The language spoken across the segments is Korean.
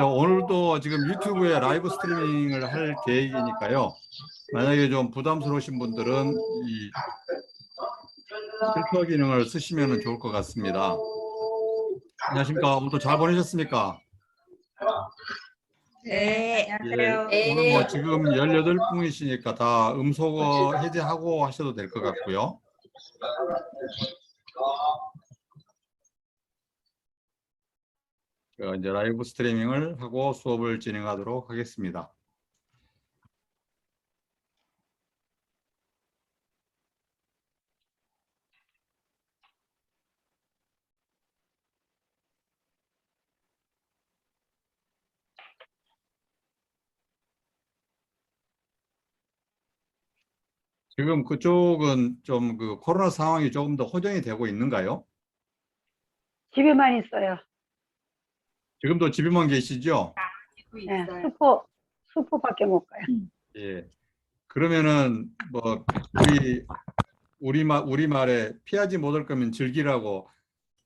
오늘도 지금 유튜브에 라이브 스트리밍을 할 계획이니까요. 만약에 좀 부담스러우신 분들은 이 필터 기능을 쓰시면 좋을 것 같습니다. 안녕하십니까? 오늘도 잘 보내셨습니까? 네, 안녕하세요. 예, 오늘 뭐 지금 18분이시니까 다 음소거 해제하고 하셔도 될 것 같고요. 이제 라이브 스트리밍을 하고 수업을 진행하도록 하겠습니다. 지금 그쪽은 좀 그 코로나 상황이 조금 더 호전이 되고 있는가요? 집에만 있어요. 지금도 집에만 계시죠? 네, 수포밖에 못 가요. 예. 그러면은 뭐 우리말에 피하지 못할 거면 즐기라고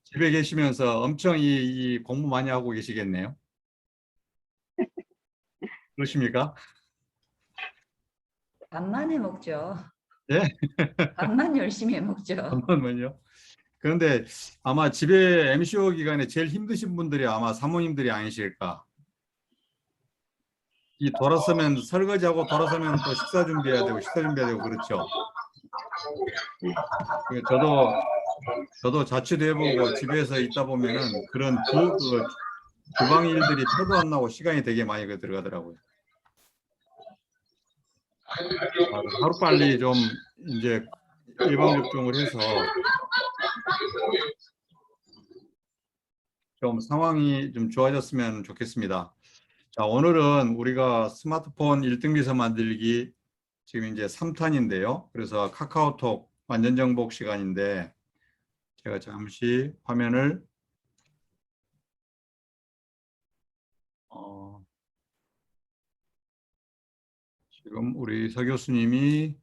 집에 계시면서 엄청 이 공부 많이 하고 계시겠네요. 그러십니까? 밥만 해 먹죠. 예? 밥만 열심히 해 먹죠. 잠깐만요. 그런데 아마 집에 MCO 기간에 제일 힘드신 분들이 아마 사모님들이 아니실까. 이 돌아서면 설거지하고 돌아서면 또 식사 준비해야 되고 그렇죠. 저도 자취도 해보고 집에서 있다 보면은 그런 주방 일들이 표도 안 나고 시간이 되게 많이 들어가더라고요. 하루빨리 좀 이제 예방접종을 해서 좀 상황이 좀 좋아졌으면 좋겠습니다. 자, 오늘은 우리가 스마트폰 1등 비서 만들기 지금 이제 3탄인데요. 그래서 카카오톡 완전 정복 시간인데 제가 잠시 화면을 지금 우리 서 교수님이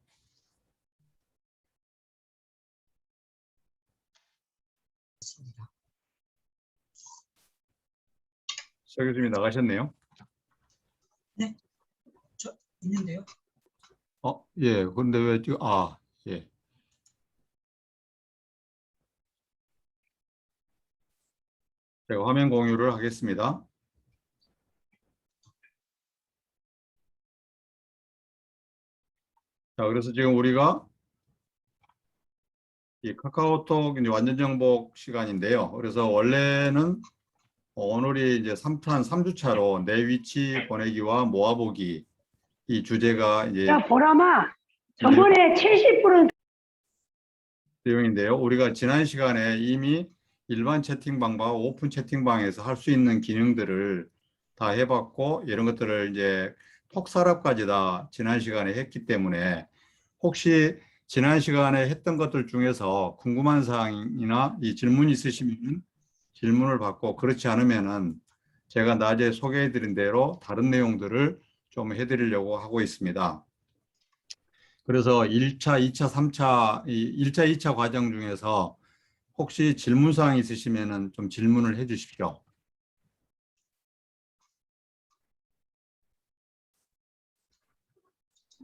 서 교수님이 나가셨네요. 네, 저 있는데요. 예. 근데 왜 지금 예. 제가 화면 공유를 하겠습니다. 자, 그래서 지금 우리가 이 카카오톡 이제 완전 정복 시간인데요. 그래서 원래는 오늘이 이제 3탄 3주차로 내 위치 보내기와 모아보기 이 주제가 이제 야, 보람아, 저번에 70분은 내용인데요. 우리가 지난 시간에 이미 일반 채팅방과 오픈 채팅방에서 할 수 있는 기능들을 다 해봤고 이런 것들을 이제 톡사랍까지 다 지난 시간에 했기 때문에 혹시 지난 시간에 했던 것들 중에서 궁금한 사항이나 이 질문 있으시면 질문을 받고 그렇지 않으면은 제가 낮에 소개해드린 대로 다른 내용들을 좀 해드리려고 하고 있습니다. 그래서 1차, 2차, 3차, 1차, 2차 과정 중에서 혹시 질문사항 있으시면 좀 질문을 해 주십시오.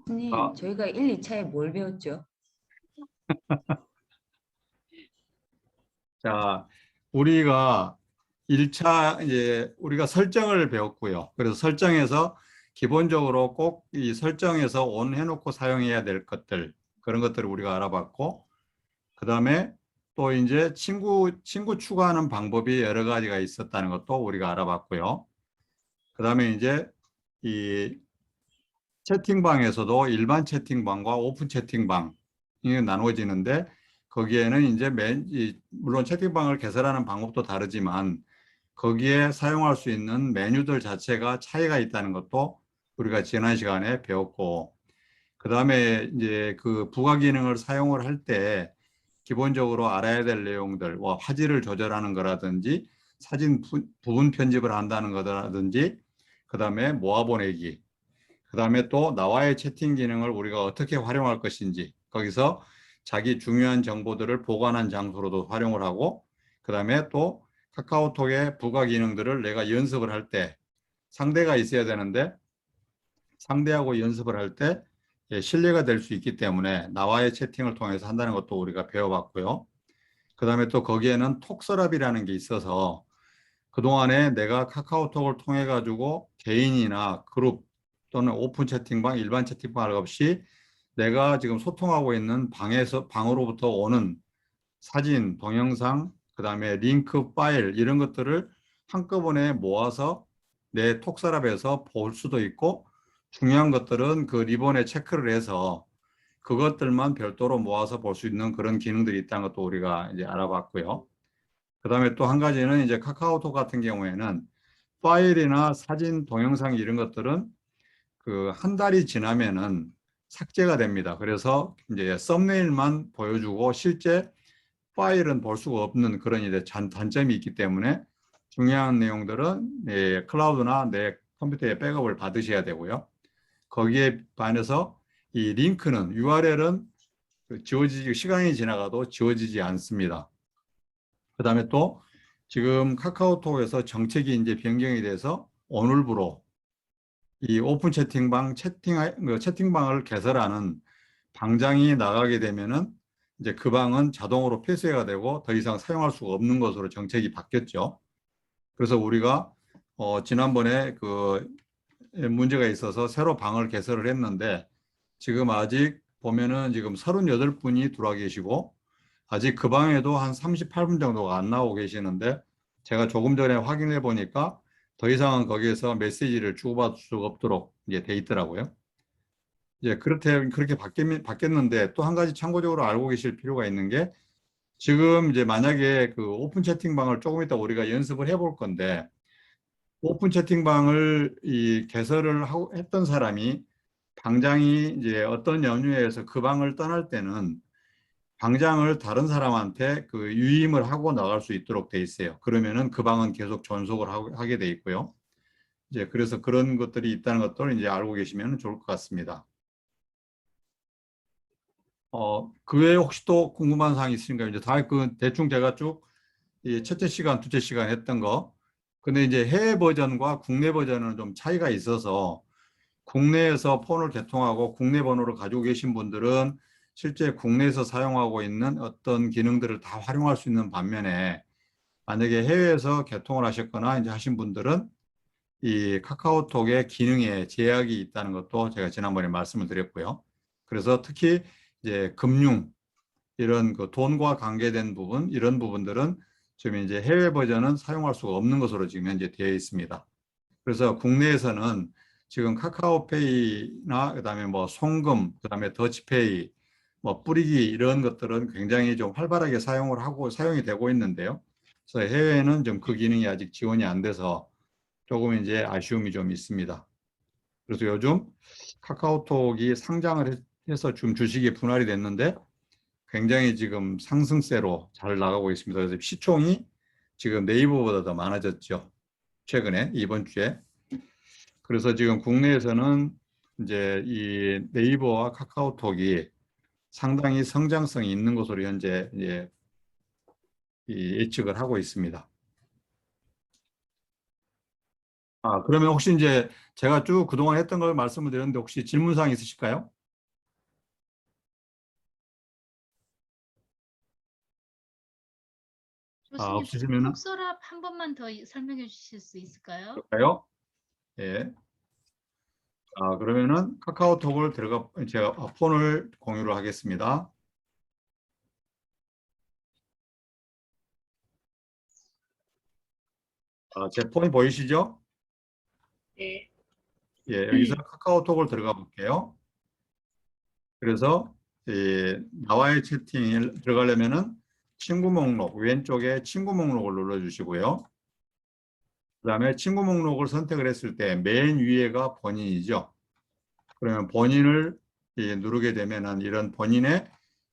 선생님, 저희가 1, 2차에 뭘 배웠죠? 자, 우리가 1차 이제 우리가 설정을 배웠고요. 그래서 설정에서 기본적으로 꼭 이 설정에서 온 해놓고 사용해야 될 것들 그런 것들을 우리가 알아봤고 그 다음에 또 이제 친구 추가하는 방법이 여러 가지가 있었다는 것도 우리가 알아봤고요. 그 다음에 이제 이 채팅방에서도 일반 채팅방과 오픈 채팅방이 나누어지는데 거기에는 이제 물론 채팅방을 개설하는 방법도 다르지만 거기에 사용할 수 있는 메뉴들 자체가 차이가 있다는 것도 우리가 지난 시간에 배웠고 그 다음에 이제 그 부가 기능을 사용을 할 때 기본적으로 알아야 될 내용들, 화질을 조절하는 거라든지 사진 부분 편집을 한다는 거라든지 그 다음에 모아보내기 그 다음에 또 나와의 채팅 기능을 우리가 어떻게 활용할 것인지 거기서 자기 중요한 정보들을 보관한 장소로도 활용을 하고 그 다음에 또 카카오톡의 부가 기능들을 내가 연습을 할 때 상대가 있어야 되는데 상대하고 연습을 할 때 신뢰가 될 수 있기 때문에 나와의 채팅을 통해서 한다는 것도 우리가 배워봤고요. 그 다음에 또 거기에는 톡서랍이라는 게 있어서 그동안에 내가 카카오톡을 통해 가지고 개인이나 그룹 또는 오픈 채팅방, 일반 채팅방 없이 내가 지금 소통하고 있는 방으로부터 오는 사진, 동영상, 그 다음에 링크 파일 이런 것들을 한꺼번에 모아서 내 톡서랍에서 볼 수도 있고 중요한 것들은 그 리본에 체크를 해서 그것들만 별도로 모아서 볼 수 있는 그런 기능들이 있다는 것도 우리가 이제 알아봤고요. 그 다음에 또 한 가지는 이제 카카오톡 같은 경우에는 파일이나 사진, 동영상 이런 것들은 그 한 달이 지나면은 삭제가 됩니다. 그래서 이제 썸네일만 보여주고 실제 파일은 볼 수가 없는 그런 이제 단점이 있기 때문에 중요한 내용들은 클라우드나 내 컴퓨터에 백업을 받으셔야 되고요. 거기에 반해서 이 링크는 URL은 지워지지 시간이 지나가도 지워지지 않습니다. 그 다음에 또 지금 카카오톡에서 정책이 이제 변경이 돼서 오늘부로 이 오픈 채팅방을 개설하는 방장이 나가게 되면은 이제 그 방은 자동으로 폐쇄가 되고 더 이상 사용할 수가 없는 것으로 정책이 바뀌었죠. 그래서 우리가 지난번에 그 문제가 있어서 새로 방을 개설을 했는데 지금 아직 보면은 지금 38분이 들어와 계시고 아직 그 방에도 한 38분 정도가 안 나오고 계시는데 제가 조금 전에 확인해 보니까 더 이상은 거기에서 메시지를 주고받을 수가 없도록 이제 돼 있더라고요. 이제 그렇게 바뀌었는데 또 한 가지 참고적으로 알고 계실 필요가 있는 게 지금 이제 만약에 그 오픈 채팅방을 조금 이따 우리가 연습을 해볼 건데 오픈 채팅방을 개설을 했던 사람이 방장이 이제 어떤 연유에서 그 방을 떠날 때는 방장을 다른 사람한테 그 유임을 하고 나갈 수 있도록 돼 있어요. 그러면은 그 방은 계속 전속을 하게 돼 있고요. 이제 그래서 그런 것들이 있다는 것들을 이제 알고 계시면 좋을 것 같습니다. 그 외에 혹시 또 궁금한 사항이 있으신가요? 이제 대충 제가 쭉 첫째 시간, 둘째 시간 했던 거. 근데 이제 해외 버전과 국내 버전은 좀 차이가 있어서 국내에서 폰을 개통하고 국내 번호를 가지고 계신 분들은 실제 국내에서 사용하고 있는 어떤 기능들을 다 활용할 수 있는 반면에 만약에 해외에서 개통을 하셨거나 이제 하신 분들은 이 카카오톡의 기능에 제약이 있다는 것도 제가 지난번에 말씀을 드렸고요. 그래서 특히 이제 금융 이런 그 돈과 관계된 부분 이런 부분들은 지금 이제 해외 버전은 사용할 수가 없는 것으로 지금 현재 되어 있습니다. 그래서 국내에서는 지금 카카오페이나 그다음에 뭐 송금, 그다음에 더치페이, 뭐 뿌리기 이런 것들은 굉장히 좀 활발하게 사용이 되고 있는데요. 그래서 해외에는 좀 그 기능이 아직 지원이 안 돼서 조금 이제 아쉬움이 좀 있습니다. 그래서 요즘 카카오톡이 상장을 해서 좀 주식이 분할이 됐는데 굉장히 지금 상승세로 잘 나가고 있습니다. 그래서 시총이 지금 네이버보다 더 많아졌죠. 최근에 이번 주에. 그래서 지금 국내에서는 이제 이 네이버와 카카오톡이 상당히 성장성이 있는 것으로 현재 이제 예측을 하고 있습니다. 그러면 혹시 이제 제가 쭉 그동안 했던 걸 말씀을 드렸는데 혹시 질문사항 있으실까요? 교수님, 없으시면은 톡서랍 한 번만 더 설명해 주실 수 있을까요? 볼까요? 예. 그러면은 카카오톡을 제가 폰을 공유를 하겠습니다. 제 폰이 보이시죠? 네. 예, 여기서 카카오톡을 들어가 볼게요. 그래서 나와의 채팅에 들어가려면은 친구 목록, 왼쪽에 친구 목록을 눌러주시고요. 그 다음에 친구 목록을 선택을 했을 때 맨 위에가 본인이죠. 그러면 본인을 누르게 되면은 이런 본인의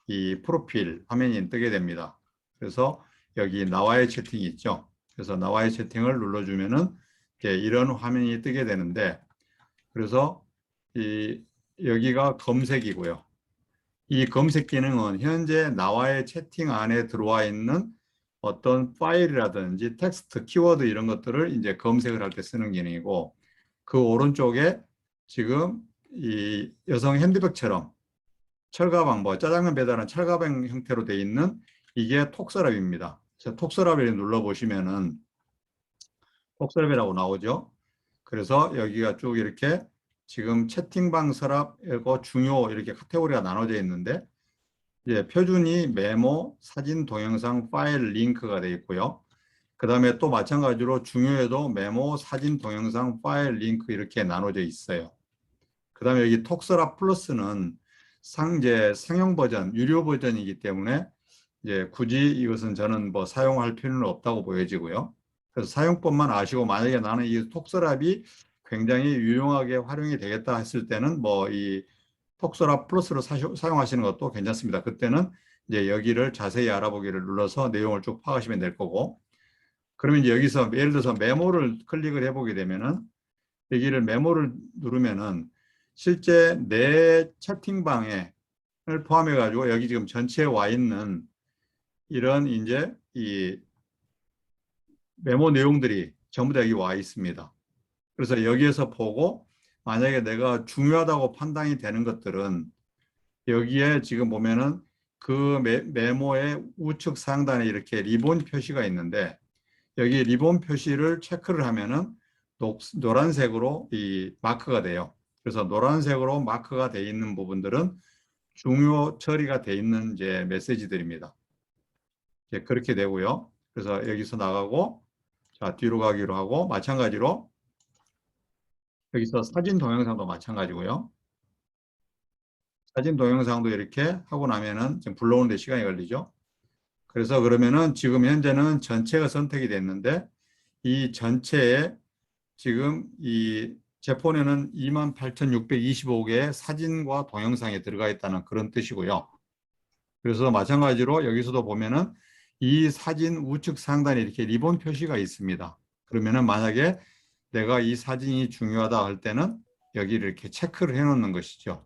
이 프로필 화면이 뜨게 됩니다. 그래서 여기 나와의 채팅이 있죠. 그래서 나와의 채팅을 눌러주면은 이런 화면이 뜨게 되는데 그래서 여기가 검색이고요. 이 검색 기능은 현재 나와의 채팅 안에 들어와 있는 어떤 파일이라든지 텍스트, 키워드 이런 것들을 이제 검색을 할 때 쓰는 기능이고, 그 오른쪽에 지금 이 여성 핸드백처럼 철가방, 뭐 짜장면 배달한 철가방 형태로 되어 있는 이게 톡서랍입니다. 톡서랍을 눌러보시면은 톡서랍이라고 나오죠. 그래서 여기가 쭉 이렇게 지금 채팅방 서랍이고 중요 이렇게 카테고리가 나눠져 있는데, 이제 표준이 메모, 사진, 동영상, 파일, 링크가 되어 있고요. 그 다음에 또 마찬가지로 중요에도 메모, 사진, 동영상, 파일, 링크 이렇게 나눠져 있어요. 그 다음에 여기 톡서랍 플러스는 상용 버전, 유료 버전이기 때문에 이제 굳이 이것은 저는 뭐 사용할 필요는 없다고 보여지고요. 그래서 사용법만 아시고 만약에 나는 이 톡서랍이 굉장히 유용하게 활용이 되겠다 했을 때는 뭐 이 톡서랍 플러스로 사용하시는 것도 괜찮습니다. 그때는 이제 여기를 자세히 알아보기를 눌러서 내용을 쭉 파악하시면 될 거고, 그러면 이제 여기서 예를 들어서 메모를 클릭을 해보게 되면은 여기를 메모를 누르면은 실제 내 채팅방에 포함해 가지고 여기 지금 전체에 와 있는 이런 이제 이 메모 내용들이 전부 다 여기 와 있습니다. 그래서 여기에서 보고 만약에 내가 중요하다고 판단이 되는 것들은 여기에 지금 보면은 그 메모의 우측 상단에 이렇게 리본 표시가 있는데, 여기 리본 표시를 체크를 하면은 노란색으로 이 마크가 돼요. 그래서 노란색으로 마크가 돼 있는 부분들은 중요 처리가 돼 있는 이제 메시지들입니다. 이제 그렇게 되고요. 그래서 여기서 나가고, 자, 뒤로 가기로 하고, 마찬가지로 여기서 사진 동영상도 마찬가지고요. 사진 동영상도 이렇게 하고 나면은 지금 불러오는 데 시간이 걸리죠. 그래서 그러면은 지금 현재는 전체가 선택이 됐는데, 이 전체에 지금 이 제 폰에는 28,625개의 사진과 동영상이 들어가 있다는 그런 뜻이고요. 그래서 마찬가지로 여기서도 보면은 이 사진 우측 상단에 이렇게 리본 표시가 있습니다. 그러면은 만약에 내가 이 사진이 중요하다 할 때는 여기를 이렇게 체크를 해 놓는 것이죠.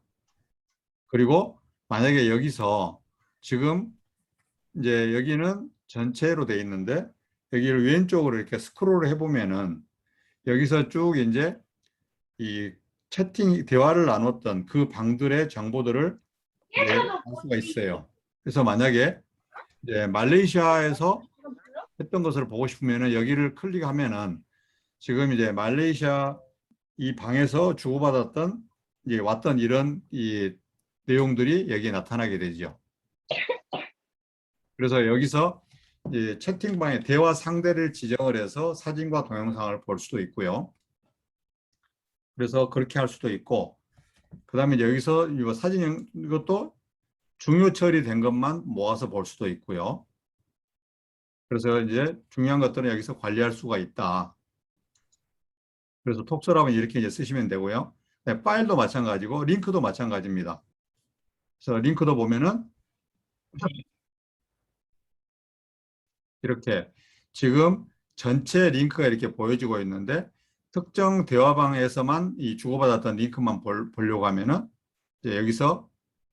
그리고 만약에 여기서 지금 이제 여기는 전체로 돼 있는데, 여기를 왼쪽으로 이렇게 스크롤을 해보면은 여기서 쭉 이제 이 채팅 대화를 나눴던 그 방들의 정보들을 알 수가 있어요. 그래서 만약에 이제 말레이시아에서 했던 것을 보고 싶으면은 여기를 클릭하면은 지금 이제 말레이시아 이 방에서 주고받았던 이제 왔던 이런 이 내용들이 여기에 나타나게 되죠. 그래서 여기서 이제 채팅방에 대화 상대를 지정을 해서 사진과 동영상을 볼 수도 있고요. 그래서 그렇게 할 수도 있고, 그 다음에 여기서 이 사진 이것도 중요 처리된 것만 모아서 볼 수도 있고요. 그래서 이제 중요한 것들은 여기서 관리할 수가 있다. 그래서 톡서랍은 이렇게 이제 쓰시면 되고요. 네, 파일도 마찬가지고 링크도 마찬가지입니다. 그래서 링크도 보면은 이렇게 지금 전체 링크가 이렇게 보여지고 있는데, 특정 대화방에서만 이 주고받았던 링크만 보려고 하면은 이제 여기서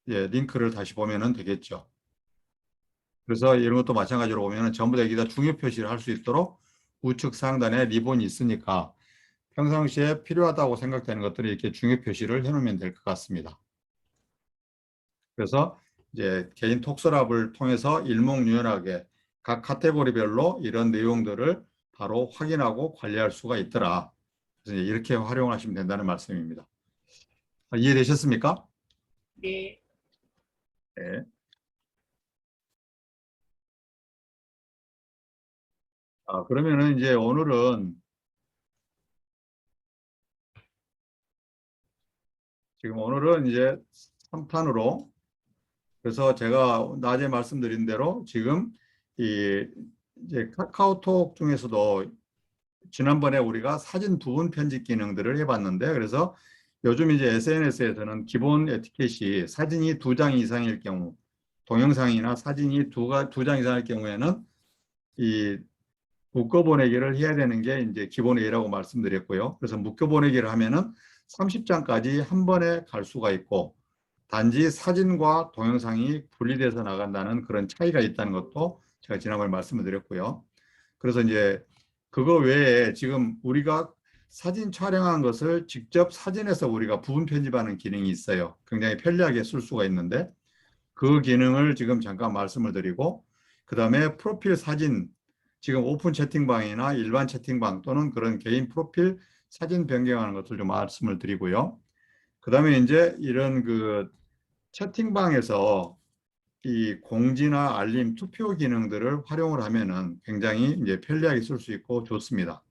이제 링크를 다시 보면은 되겠죠. 그래서 이런 것도 마찬가지로 보면은 전부 다 여기다 중요 표시를 할 수 있도록 우측 상단에 리본이 있으니까 평상시에 필요하다고 생각되는 것들을 이렇게 중요 표시를 해놓으면 될 것 같습니다. 그래서 이제 개인 톡서랍을 통해서 일목요연하게 각 카테고리별로 이런 내용들을 바로 확인하고 관리할 수가 있더라. 그래서 이렇게 활용하시면 된다는 말씀입니다. 이해되셨습니까? 네. 네. 그러면은 이제 오늘은 이제 3탄으로, 그래서 제가 낮에 말씀드린 대로 지금 이제 카카오톡 중에서도 지난번에 우리가 사진 부분 편집 기능들을 해봤는데, 그래서 요즘 이제 SNS에서는 기본 에티켓이 사진이 2장 이상일 경우, 동영상이나 사진이 두 장 이상일 경우에는 이 묶어 보내기를 해야 되는 게 이제 기본 A라고 말씀드렸고요. 그래서 묶어 보내기를 하면은 30장까지 한 번에 갈 수가 있고, 단지 사진과 동영상이 분리돼서 나간다는 그런 차이가 있다는 것도 제가 지난번에 말씀을 드렸고요. 그래서 이제 그거 외에 지금 우리가 사진 촬영한 것을 직접 사진에서 우리가 부분 편집하는 기능이 있어요. 굉장히 편리하게 쓸 수가 있는데 그 기능을 지금 잠깐 말씀을 드리고, 그 다음에 프로필 사진, 지금 오픈 채팅방이나 일반 채팅방 또는 그런 개인 프로필 사진 변경하는 것들 좀 말씀을 드리고요. 그 다음에 이제 이런 그 채팅방에서 이 공지나 알림, 투표 기능들을 활용을 하면은 굉장히 이제 편리하게 쓸 수 있고 좋습니다.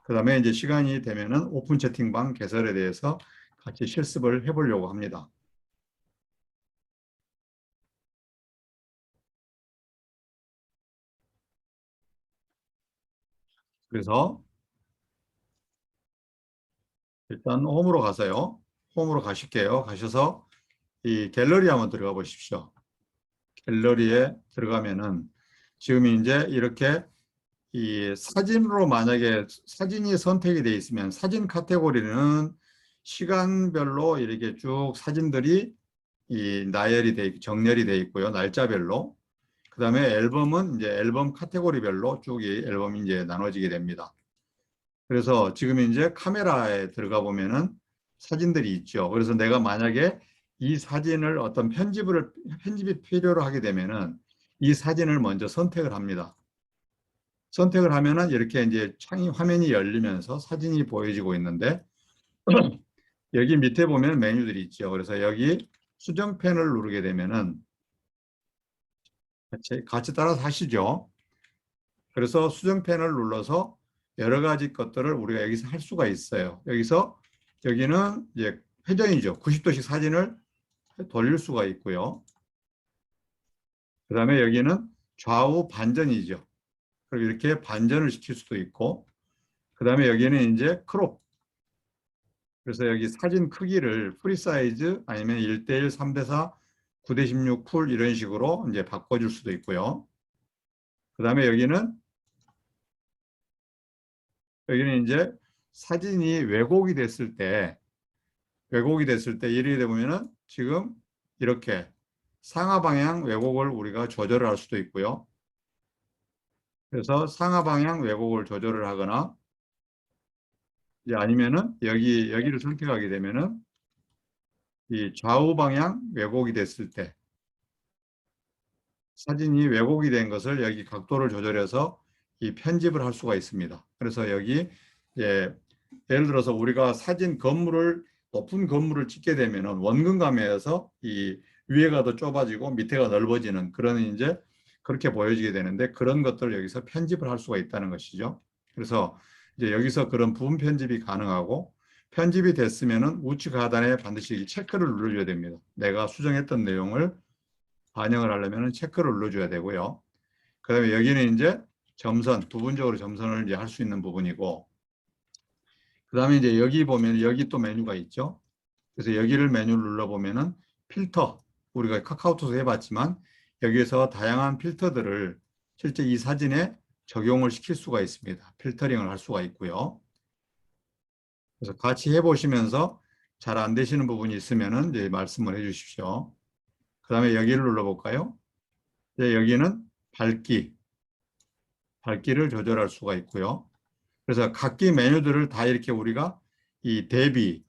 그 다음에 이제 시간이 되면은 오픈 채팅방 개설에 대해서 같이 실습을 해보려고 합니다. 그래서 일단 홈으로 가세요. 홈으로 가실게요. 가셔서 이 갤러리 한번 들어가 보십시오. 갤러리에 들어가면은 지금 이제 이렇게 이 사진으로 만약에 사진이 선택이 되어 있으면 사진 카테고리는 시간별로 이렇게 쭉 사진들이 이 나열이 돼 정렬이 되어 있고요. 날짜별로. 그 다음에 앨범은 이제 앨범 카테고리별로 쭉 이 앨범이 이제 나눠지게 됩니다. 그래서 지금 이제 카메라에 들어가 보면은 사진들이 있죠. 그래서 내가 만약에 이 사진을 어떤 편집이 필요로 하게 되면은 이 사진을 먼저 선택을 합니다. 선택을 하면은 이렇게 이제 창이 화면이 열리면서 사진이 보여지고 있는데 여기 밑에 보면 메뉴들이 있죠. 그래서 여기 수정펜을 누르게 되면은 같이 따라서 하시죠. 그래서 수정펜을 눌러서 여러 가지 것들을 우리가 여기서 할 수가 있어요. 여기는 이제 회전이죠. 90도씩 사진을 돌릴 수가 있고요. 그 다음에 여기는 좌우 반전이죠. 그리고 이렇게 반전을 시킬 수도 있고, 그 다음에 여기는 이제 크롭. 그래서 여기 사진 크기를 프리 사이즈 아니면 1:1, 3:4, 9:16 풀 이런 식으로 이제 바꿔줄 수도 있고요. 그 다음에 여기는 이제 사진이 왜곡이 됐을 때 이렇게 되면은 지금 이렇게 상하 방향 왜곡을 우리가 조절을 할 수도 있고요. 그래서 상하 방향 왜곡을 조절을 하거나 이제 아니면은 여기를 선택하게 되면은 이 좌우 방향 왜곡이 됐을 때 사진이 왜곡이 된 것을 여기 각도를 조절해서 이 편집을 할 수가 있습니다. 그래서 여기 예를 들어서 우리가 높은 건물을 찍게 되면은 원근감에서 이 위에가 더 좁아지고 밑에가 넓어지는 그런 이제 그렇게 보여지게 되는데 그런 것들을 여기서 편집을 할 수가 있다는 것이죠. 그래서 이제 여기서 그런 부분 편집이 가능하고 편집이 됐으면은 우측 하단에 반드시 체크를 눌러줘야 됩니다. 내가 수정했던 내용을 반영을 하려면 체크를 눌러줘야 되고요. 그 다음에 여기는 이제 부분적으로 점선을 이제 할 수 있는 부분이고, 그 다음에 이제 여기 보면 여기 또 메뉴가 있죠. 그래서 여기를 메뉴를 눌러보면은 필터, 우리가 카카오톡에서 해봤지만 여기에서 다양한 필터들을 실제 이 사진에 적용을 시킬 수가 있습니다. 필터링을 할 수가 있고요. 그래서 같이 해보시면서 잘 안 되시는 부분이 있으면은 이제 말씀을 해주십시오. 그 다음에 여기를 눌러볼까요? 여기는 밝기를 조절할 수가 있고요. 그래서 각기 메뉴들을 다 이렇게 우리가 이 대비,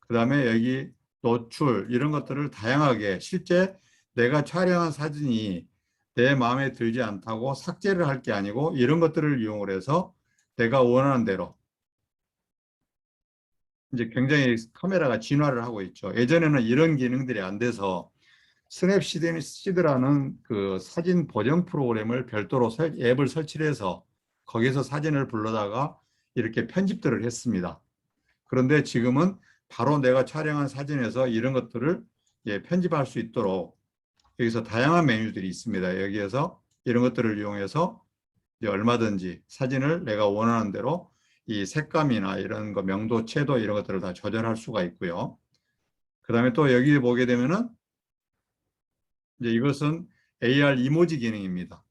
그 다음에 여기 노출 이런 것들을 다양하게 실제 내가 촬영한 사진이 내 마음에 들지 않다고 삭제를 할 게 아니고 이런 것들을 이용을 해서 내가 원하는 대로 이제 굉장히 카메라가 진화를 하고 있죠. 예전에는 이런 기능들이 안 돼서 스냅시드라는 그 사진 보정 프로그램을 별도로 앱을 설치를 해서 거기서 사진을 불러다가 이렇게 편집들을 했습니다. 그런데 지금은 바로 내가 촬영한 사진에서 이런 것들을 편집할 수 있도록 여기서 다양한 메뉴들이 있습니다. 여기에서 이런 것들을 이용해서 얼마든지 사진을 내가 원하는 대로 이 색감이나 이런 거 명도, 채도 이런 것들을 다 조절할 수가 있고요. 그 다음에 또 여기 보게 되면은 이제 이것은 AR 이모지 기능입니다.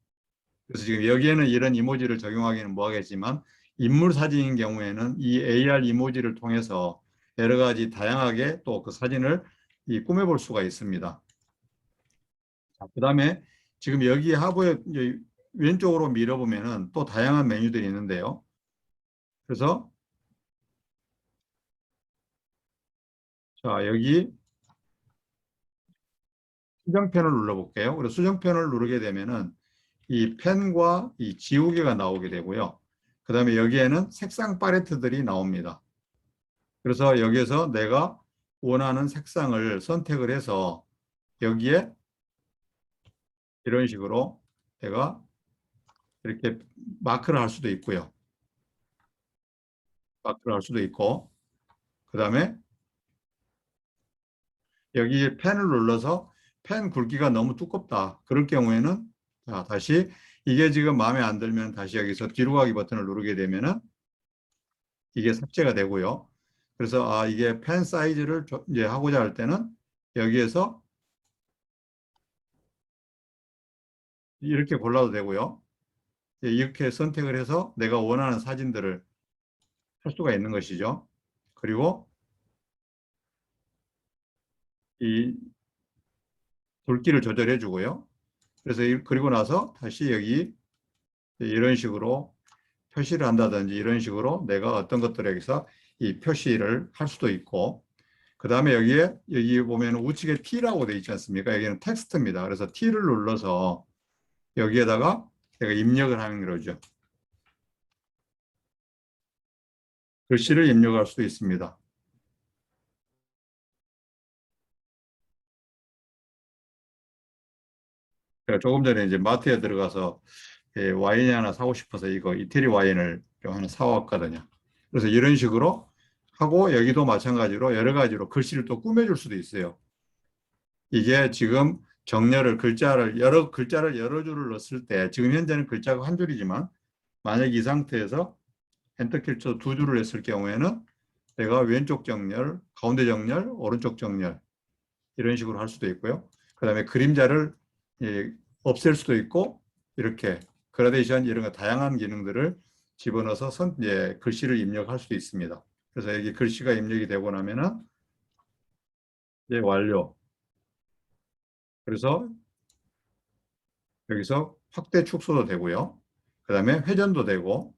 그래서 지금 여기에는 이런 이모지를 적용하기는 뭐하겠지만 인물 사진인 경우에는 이 AR 이모지를 통해서 여러 가지 다양하게 또 그 사진을 꾸며볼 수가 있습니다. 그 다음에 지금 여기 하부에 왼쪽으로 밀어보면은 또 다양한 메뉴들이 있는데요. 그래서 자, 여기 수정펜을 눌러볼게요. 그래서 수정펜을 누르게 되면은 이 펜과 이 지우개가 나오게 되고요. 그 다음에 여기에는 색상 팔레트들이 나옵니다. 그래서 여기에서 내가 원하는 색상을 선택을 해서 여기에 이런 식으로 내가 이렇게 마크를 할 수도 있고요. 마크를 할 수도 있고, 그 다음에 여기 펜을 눌러서 펜 굵기가 너무 두껍다. 그럴 경우에는 자, 다시 이게 지금 마음에 안 들면 다시 여기서 뒤로 가기 버튼을 누르게 되면은 이게 삭제가 되고요. 그래서 이게 펜 사이즈를 이제 하고자 할 때는 여기에서 이렇게 골라도 되고요. 이렇게 선택을 해서 내가 원하는 사진들을 할 수가 있는 것이죠. 그리고 이 굵기를 조절해 주고요. 그래서 그리고 나서 다시 여기 이런 식으로 표시를 한다든지 이런 식으로 내가 어떤 것들에게서 이 표시를 할 수도 있고, 그 다음에 여기 보면 우측에 T라고 되어 있지 않습니까? 여기는 텍스트입니다. 그래서 T를 눌러서 여기에다가 내가 입력을 하는 거죠. 글씨를 입력할 수도 있습니다. 제가 조금 전에 이제 마트에 들어가서 와인이 하나 사고 싶어서 이거 이태리 와인을 좀 하나 사왔거든요. 그래서 이런 식으로 하고 여기도 마찬가지로 여러 가지로 글씨를 또 꾸며줄 수도 있어요. 이게 지금 여러 글자를 여러 줄을 넣었을 때 지금 현재는 글자가 한 줄이지만 만약 이 상태에서 엔터키를 쳐서 두 줄을 했을 경우에는 내가 왼쪽 정렬, 가운데 정렬, 오른쪽 정렬 이런 식으로 할 수도 있고요. 그 다음에 그림자를 없앨 수도 있고 이렇게 그라데이션 이런 거 다양한 기능들을 집어넣어서 글씨를 입력할 수도 있습니다. 그래서 여기 글씨가 입력이 되고 나면은 이제 완료. 그래서 여기서 확대 축소도 되고요. 그 다음에 회전도 되고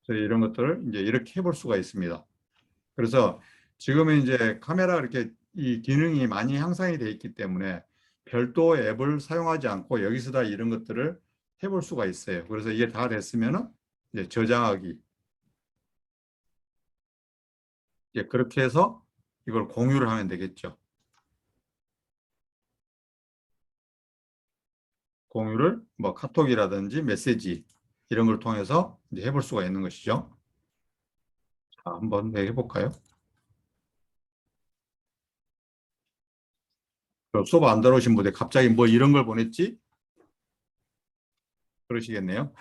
그래서 이런 것들을 이제 이렇게 해볼 수가 있습니다. 그래서 지금은 이제 카메라 이렇게 이 기능이 많이 향상이 되어 있기 때문에 별도 앱을 사용하지 않고 여기서 다 이런 것들을 해볼 수가 있어요. 그래서 이게 다 됐으면은 이제 저장하기. 이제 그렇게 해서 이걸 공유를 하면 되겠죠. 공유를 뭐 카톡이라든지 메시지 이런 걸 통해서 이제 해볼 수가 있는 것이죠. 자, 한번 해볼까요? 수업 안 들어오신 분들 갑자기 뭐 이런 걸 보냈지? 그러시겠네요.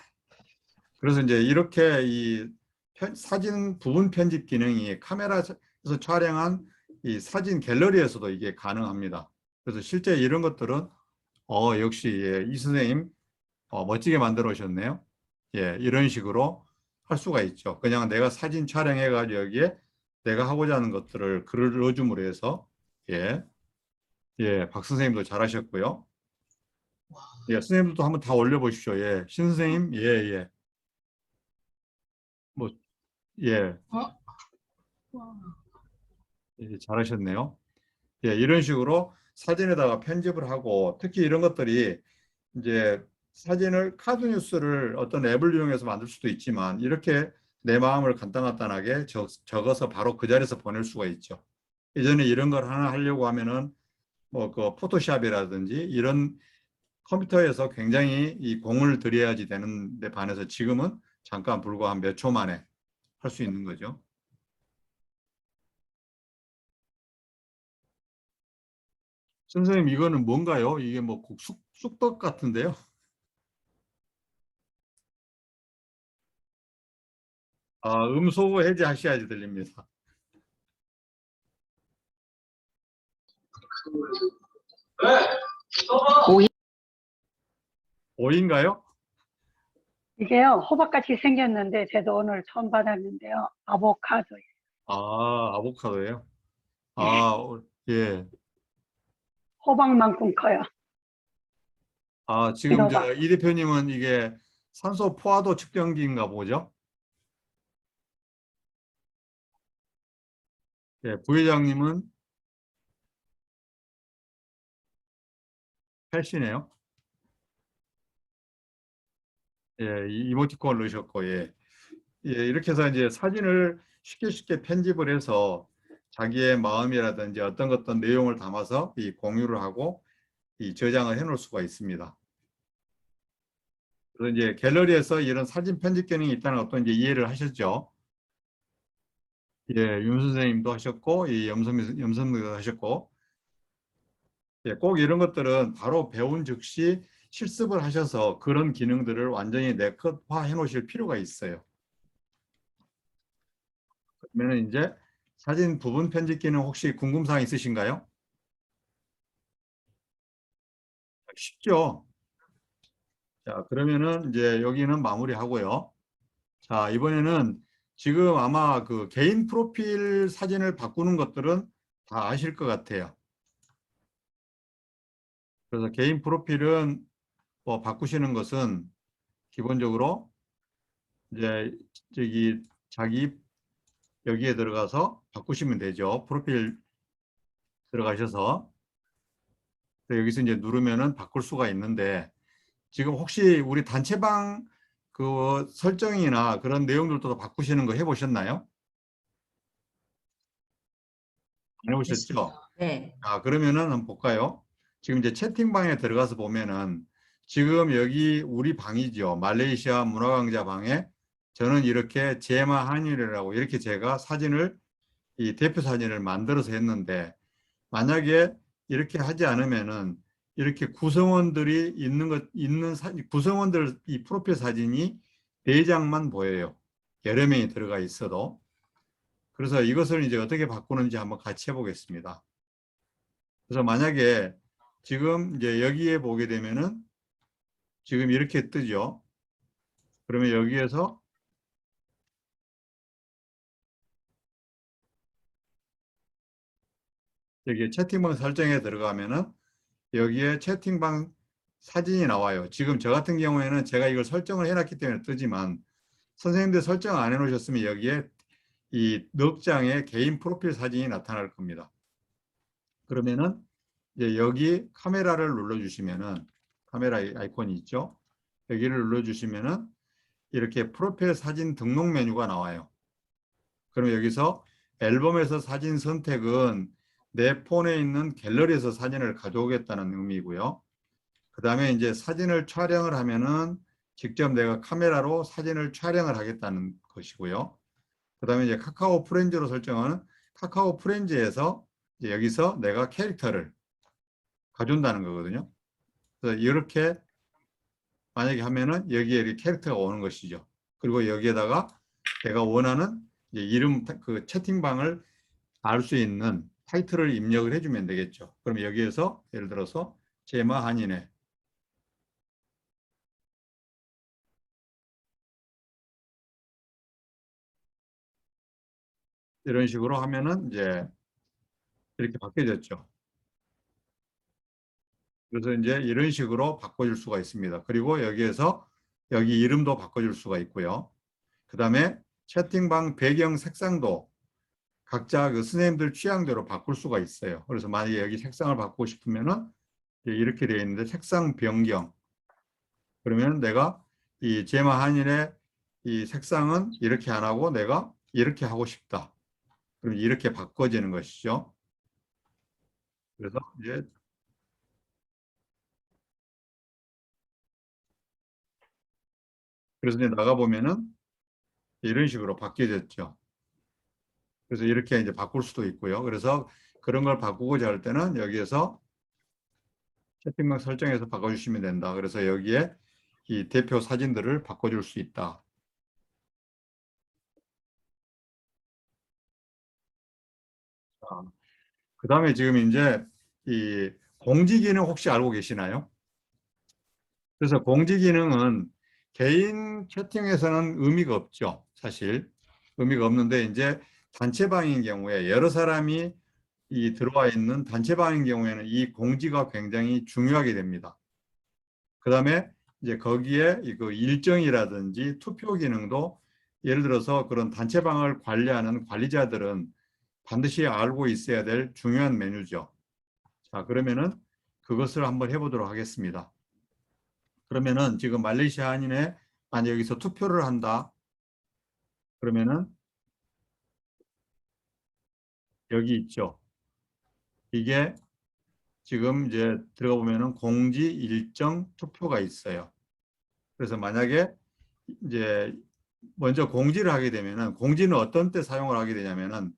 그래서 이제 이렇게 이 사진 부분 편집 기능이 카메라에서 촬영한 이 사진 갤러리에서도 이게 가능합니다. 그래서 실제 이런 것들은 역시 이 선생님 멋지게 만들어 오셨네요. 이런 식으로 할 수가 있죠. 그냥 내가 사진 촬영해 가지고 여기에 내가 하고자 하는 것들을 글을 넣어줌으로 해서 박 선생님도 잘하셨고요. 선생님들도 한번 다 올려보십시오. 신 선생님, 뭐, 어? 와. 잘하셨네요. 이런 식으로 사진에다가 편집을 하고 특히 이런 것들이 이제 사진을 카드 뉴스를 어떤 앱을 이용해서 만들 수도 있지만 이렇게 내 마음을 간단하게 적어서 바로 그 자리에서 보낼 수가 있죠. 예전에 이런 걸 하나 하려고 하면은 뭐 그 포토샵이라든지 이런 컴퓨터에서 굉장히 이 공을 들여야지 되는데 반해서 지금은 잠깐 불과 한 몇 초 만에 할 수 있는 거죠. 선생님 이거는 뭔가요? 이게 뭐 쑥떡 같은데요? 음소 해제하셔야지 들립니다. 오인가요? 이게요, 호박같이 생겼는데, 저도 오늘 처음 받았는데요. 아보카도예요. 아보카도예요? 네. 예. 호박만큼 커요. 지금 이거가. 이 대표님은 이게 산소 포화도 측정기인가 보죠? 예, 부회장님은 헬시네요. 예, 이모티콘을 넣으셨고, 예. 예, 이렇게 해서 이제 사진을 쉽게 편집을 해서 자기의 마음이라든지 어떤 내용을 담아서 이 공유를 하고 이 저장을 해 놓을 수가 있습니다. 그래서 이제 갤러리에서 이런 사진 편집 기능이 있다는 것도 이제 이해를 하셨죠? 예, 윤 선생님도 하셨고, 이 염선미도 하셨고, 예, 꼭 이런 것들은 바로 배운 즉시 실습을 하셔서 그런 기능들을 완전히 내컷화해 놓으실 필요가 있어요. 그러면 이제 사진 부분 편집 기능 혹시 궁금사항 있으신가요? 쉽죠? 자, 그러면은 이제 여기는 마무리하고요. 자, 이번에는 지금 아마 그 개인 프로필 사진을 바꾸는 것들은 다 아실 것 같아요. 그래서 개인 프로필은 뭐 바꾸시는 것은 기본적으로 이제 자기 여기에 들어가서 바꾸시면 되죠. 프로필 들어가셔서 여기서 이제 누르면은 바꿀 수가 있는데 지금 혹시 우리 단체방 그 설정이나 그런 내용들도 바꾸시는 거 해보셨나요? 안 해보셨죠? 네. 그러면은 한번 볼까요? 지금 이제 채팅방에 들어가서 보면은 지금 여기 우리 방이죠. 말레이시아 문화강좌 방에 저는 이렇게 제마 한일이라고 이렇게 제가 사진을 이 대표 사진을 만들어서 했는데 만약에 이렇게 하지 않으면은 이렇게 구성원들이 구성원들 이 프로필 사진이 4장만 보여요. 여러 명이 들어가 있어도. 그래서 이것을 이제 어떻게 바꾸는지 한번 같이 해보겠습니다. 그래서 만약에 지금 이제 여기에 보게 되면은 지금 이렇게 뜨죠. 그러면 여기에서 여기 채팅방 설정에 들어가면은 여기에 채팅방 사진이 나와요. 지금 저 같은 경우에는 제가 이걸 설정을 해놨기 때문에 뜨지만 선생님들 설정 안 해놓으셨으면 여기에 이 넉 장의 개인 프로필 사진이 나타날 겁니다. 그러면은 이제 여기 카메라를 눌러주시면은 카메라 아이콘이 있죠. 여기를 눌러주시면은 이렇게 프로필 사진 등록 메뉴가 나와요. 그러면 여기서 앨범에서 사진 선택은 내 폰에 있는 갤러리에서 사진을 가져오겠다는 의미고요. 그 다음에 이제 사진을 촬영을 하면은 직접 내가 카메라로 사진을 촬영을 하겠다는 것이고요. 그 다음에 이제 카카오 프렌즈로 설정하는 카카오 프렌즈에서 이제 여기서 내가 캐릭터를 가져온다는 거거든요. 그래서 이렇게 만약에 하면은 여기에 이렇게 캐릭터가 오는 것이죠. 그리고 여기에다가 내가 원하는 이제 이름 그 채팅방을 알 수 있는 타이틀을 입력을 해주면 되겠죠. 그럼 여기에서 예를 들어서 제마 한인회 이런 식으로 하면은 이제 이렇게 바뀌어졌죠. 그래서 이제 이런 식으로 바꿔줄 수가 있습니다. 그리고 여기에서 여기 이름도 바꿔줄 수가 있고요. 그 다음에 채팅방 배경 색상도 각자 그 선생님들 취향대로 바꿀 수가 있어요. 그래서 만약에 여기 색상을 바꾸고 싶으면은 이렇게 되어 있는데 색상 변경. 그러면 내가 이 제마 한일의 이 색상은 이렇게 안 하고 내가 이렇게 하고 싶다. 그럼 이렇게 바꿔지는 것이죠. 그래서 이제 나가 보면은 이런 식으로 바뀌어졌죠. 그래서 이렇게 이제 바꿀 수도 있고요. 그래서 그런 걸 바꾸고자 할 때는 여기에서 채팅방 설정해서 바꿔주시면 된다. 그래서 여기에 이 대표 사진들을 바꿔줄 수 있다. 그 다음에 지금 이제 이 공지 기능 혹시 알고 계시나요? 그래서 공지 기능은 개인 채팅에서는 의미가 없죠. 사실 의미가 없는데 이제 단체방인 경우에 여러 사람이 들어와 있는 단체방인 경우에는 이 공지가 굉장히 중요하게 됩니다. 그다음에 이제 거기에 그 일정이라든지 투표 기능도 예를 들어서 그런 단체방을 관리하는 관리자들은 반드시 알고 있어야 될 중요한 메뉴죠. 자, 그러면은 그것을 한번 해보도록 하겠습니다. 그러면은 지금 말레이시아 한인회 만약 여기서 투표를 한다. 그러면은 여기 있죠. 이게 지금 이제 들어가 보면은 공지 일정 투표가 있어요. 그래서 만약에 이제 먼저 공지를 하게 되면은 공지는 어떤 때 사용을 하게 되냐면은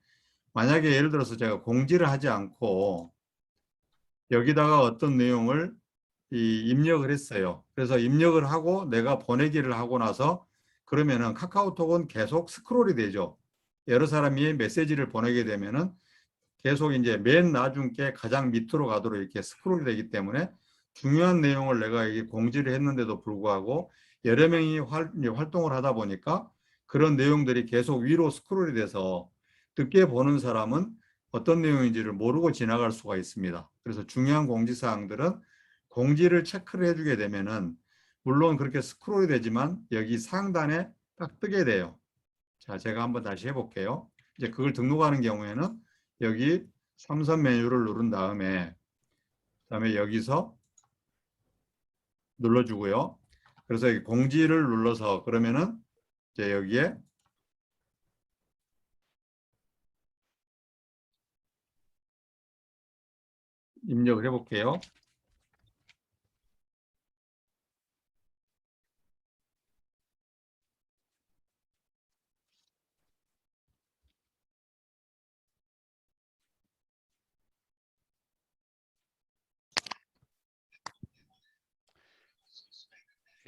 만약에 예를 들어서 제가 공지를 하지 않고 여기다가 어떤 내용을 입력을 했어요. 그래서 입력을 하고 내가 보내기를 하고 나서 그러면은 카카오톡은 계속 스크롤이 되죠. 여러 사람이 메시지를 보내게 되면은 계속 이제 맨 나중께 가장 밑으로 가도록 이렇게 스크롤이 되기 때문에 중요한 내용을 내가 여기 공지를 했는데도 불구하고 여러 명이 활동을 하다 보니까 그런 내용들이 계속 위로 스크롤이 돼서 늦게 보는 사람은 어떤 내용인지를 모르고 지나갈 수가 있습니다. 그래서 중요한 공지사항들은 공지를 체크를 해주게 되면은 물론 그렇게 스크롤이 되지만 여기 상단에 딱 뜨게 돼요. 자, 제가 한번 다시 해볼게요. 이제 그걸 등록하는 경우에는 여기 삼선 메뉴를 누른 다음에 그다음에 여기서 눌러주고요. 그래서 여기 공지를 눌러서 그러면은 이제 여기에 입력을 해볼게요.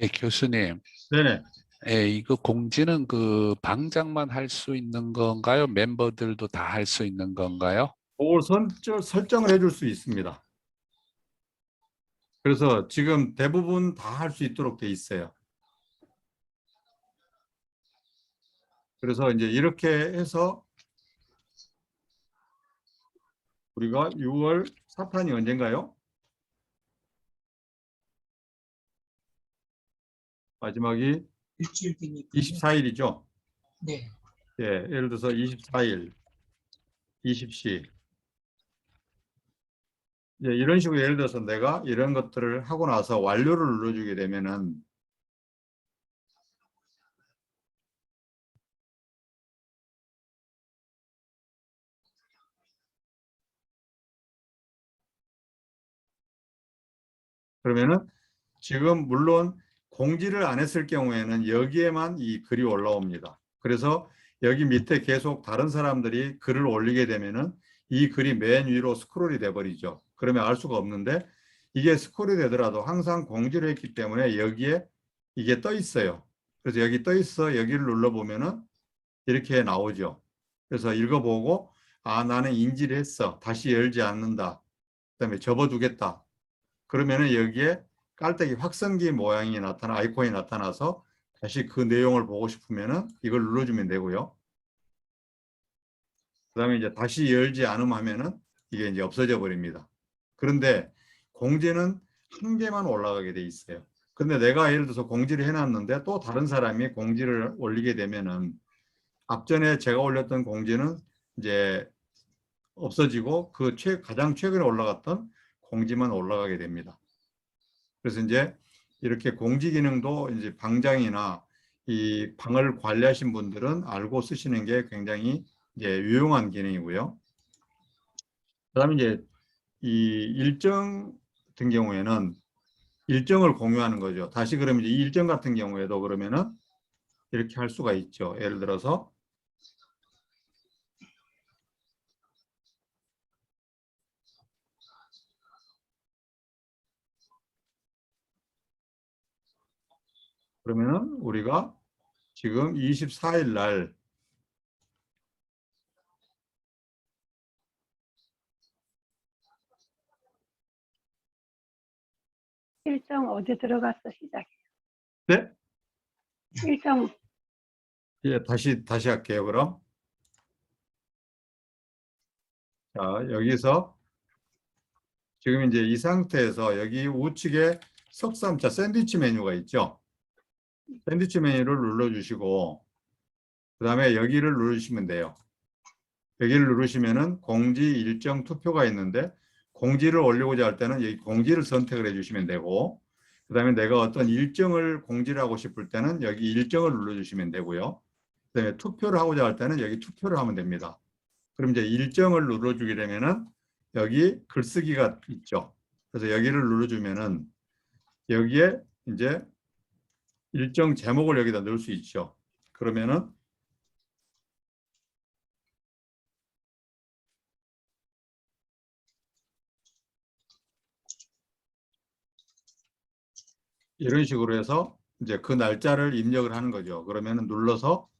예, 교수님, 네네. 예, 이거 공지는 그 방장만 할 수 있는 건가요? 멤버들도 다 할 수 있는 건가요? 그걸 설정을 해줄 수 있습니다. 그래서 지금 대부분 다 할 수 있도록 돼 있어요. 그래서 이제 이렇게 해서 우리가 6월 사탄이 언젠가요? 마지막이 일주일 뒤니까. 24일이죠. 네. 예, 예를 들어서 24일, 20시. 예, 이런 식으로 예를 들어서 내가 이런 것들을 하고 나서 완료를 눌러주게 되면은 그러면은 지금 물론 공지를 안 했을 경우에는 여기에만 이 글이 올라옵니다. 그래서 여기 밑에 계속 다른 사람들이 글을 올리게 되면은 이 글이 맨 위로 스크롤이 돼 버리죠. 그러면 알 수가 없는데 이게 스크롤이 되더라도 항상 공지를 했기 때문에 여기에 이게 떠 있어요. 그래서 여기 떠 있어 여기를 눌러 보면은 이렇게 나오죠. 그래서 읽어보고 아 나는 인지를 했어. 다시 열지 않는다. 그다음에 접어두겠다. 그러면은 여기에 깔때기 확성기 모양이 아이콘이 나타나서 다시 그 내용을 보고 싶으면은 이걸 눌러주면 되고요. 그다음에 이제 다시 열지 않음 하면은 이게 이제 없어져 버립니다. 그런데 공지는 한 개만 올라가게 돼 있어요. 근데 내가 예를 들어서 공지를 해놨는데 또 다른 사람이 공지를 올리게 되면은 앞전에 제가 올렸던 공지는 이제 없어지고 그 가장 최근에 올라갔던 공지만 올라가게 됩니다. 그래서 이제 이렇게 공지 기능도 이제 방장이나 이 방을 관리하신 분들은 알고 쓰시는 게 굉장히 이제 유용한 기능이고요. 그다음에 이제 이 일정 같은 경우에는 일정을 공유하는 거죠. 다시 그러면 이제 이 일정 같은 경우에도 그러면은 이렇게 할 수가 있죠. 예를 들어서 그러면은 우리가 지금 24일 날 일정 어디 들어가서 시작해요? 네? 일정 예, 다시 할게요. 그럼 자 여기서 지금 이제 이 상태에서 여기 우측에 석삼자 샌드위치 메뉴가 있죠. 샌드위치 메뉴를 눌러주시고 그 다음에 여기를 누르시면 돼요. 여기를 누르시면은 공지 일정 투표가 있는데 공지를 올리고자 할 때는 여기 공지를 선택을 해주시면 되고 그 다음에 내가 어떤 일정을 공지를 하고 싶을 때는 여기 일정을 눌러주시면 되고요. 그 다음에 투표를 하고자 할 때는 여기 투표를 하면 됩니다. 그럼 이제 일정을 눌러주게 되면은 여기 글쓰기가 있죠. 그래서 여기를 눌러주면은 여기에 이제 일정 제목을 여기다 넣을 수 있죠. 그러면은 이런 식으로 해서 이제 그 날짜를 입력을 하는 거죠. 그러면은 눌러서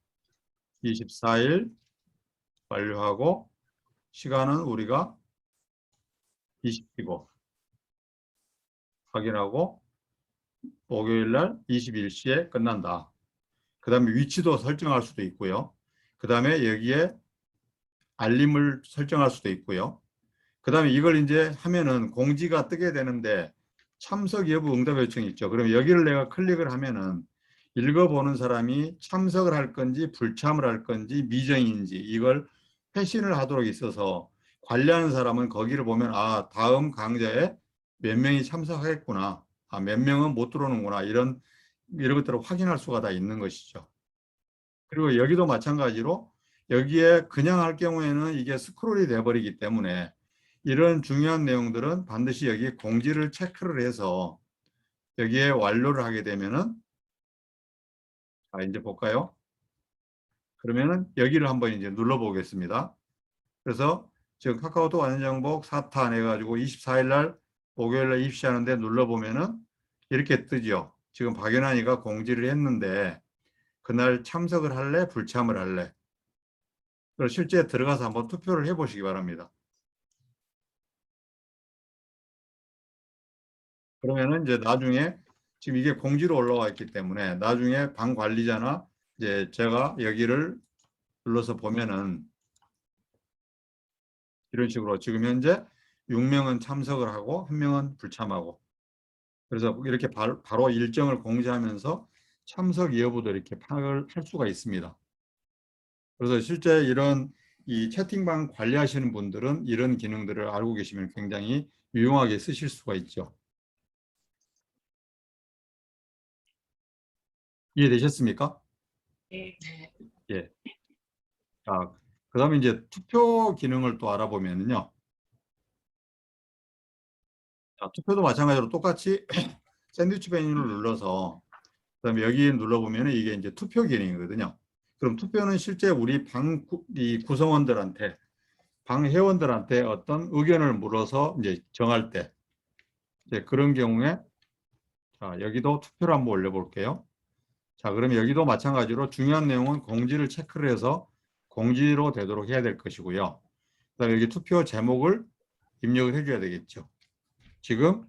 24일 완료하고 시간은 우리가 20시고 확인하고 목요일 날 21시에 끝난다. 그 다음에 위치도 설정할 수도 있고요. 그 다음에 여기에 알림을 설정할 수도 있고요. 그 다음에 이걸 이제 하면은 공지가 뜨게 되는데 참석 여부 응답 요청이 있죠. 그럼 여기를 내가 클릭을 하면은 읽어보는 사람이 참석을 할 건지 불참을 할 건지 미정인지 이걸 회신을 하도록 있어서 관리하는 사람은 거기를 보면 아 다음 강좌에 몇 명이 참석하겠구나. 아, 몇 명은 못 들어오는구나. 이런 것들을 확인할 수가 다 있는 것이죠. 그리고 여기도 마찬가지로 여기에 그냥 할 경우에는 이게 스크롤이 돼버리기 때문에 이런 중요한 내용들은 반드시 여기 공지를 체크를 해서 여기에 완료를 하게 되면은 자 이제 볼까요? 그러면은 여기를 한번 이제 눌러 보겠습니다. 그래서 지금 카카오톡 안전정복 4탄 해가지고 24일 날 목요일 날 입시하는데 눌러 보면은 이렇게 뜨죠. 지금 박연환이가 공지를 했는데 그날 참석을 할래 불참을 할래. 그래서 실제 들어가서 한번 투표를 해 보시기 바랍니다. 그러면은 이제 나중에 지금 이게 공지로 올라와 있기 때문에 나중에 방 관리자나 이제 제가 여기를 눌러서 보면은 이런 식으로 지금 현재 6명은 참석을 하고 1명은 불참하고 그래서 이렇게 바로 일정을 공지하면서 참석 여부도 이렇게 파악을 할 수가 있습니다. 그래서 실제 이런 이 채팅방 관리하시는 분들은 이런 기능들을 알고 계시면 굉장히 유용하게 쓰실 수가 있죠. 이해되셨습니까? 네. 예. 자, 그 다음에 이제 투표 기능을 또 알아보면요. 자, 투표도 마찬가지로 똑같이 샌드위치 메뉴를 눌러서 그다음에 여기 눌러보면 이게 이제 투표 기능이거든요. 그럼 투표는 실제 우리 이 구성원들한테 방 회원들한테 어떤 의견을 물어서 이제 정할 때 이제 그런 경우에 자, 여기도 투표를 한번 올려볼게요. 자, 그러면 여기도 마찬가지로 중요한 내용은 공지를 체크를 해서 공지로 되도록 해야 될 것이고요. 그다음에 여기 투표 제목을 입력을 해줘야 되겠죠. 지금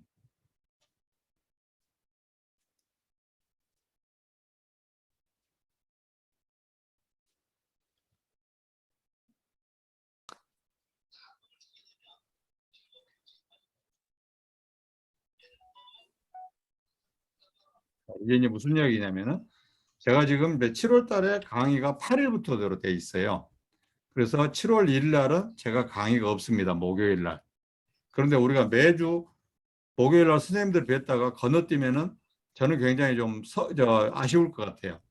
이게 이제 무슨 이야기냐면은 제가 지금 7월 달에 강의가 8일부터로 돼 있어요. 그래서 7월 1일 날은 제가 강의가 없습니다. 목요일 날. 그런데 우리가 매주 목요일 날 선생님들 뵀다가 건너뛰면은 저는 굉장히 좀 아쉬울 것 같아요.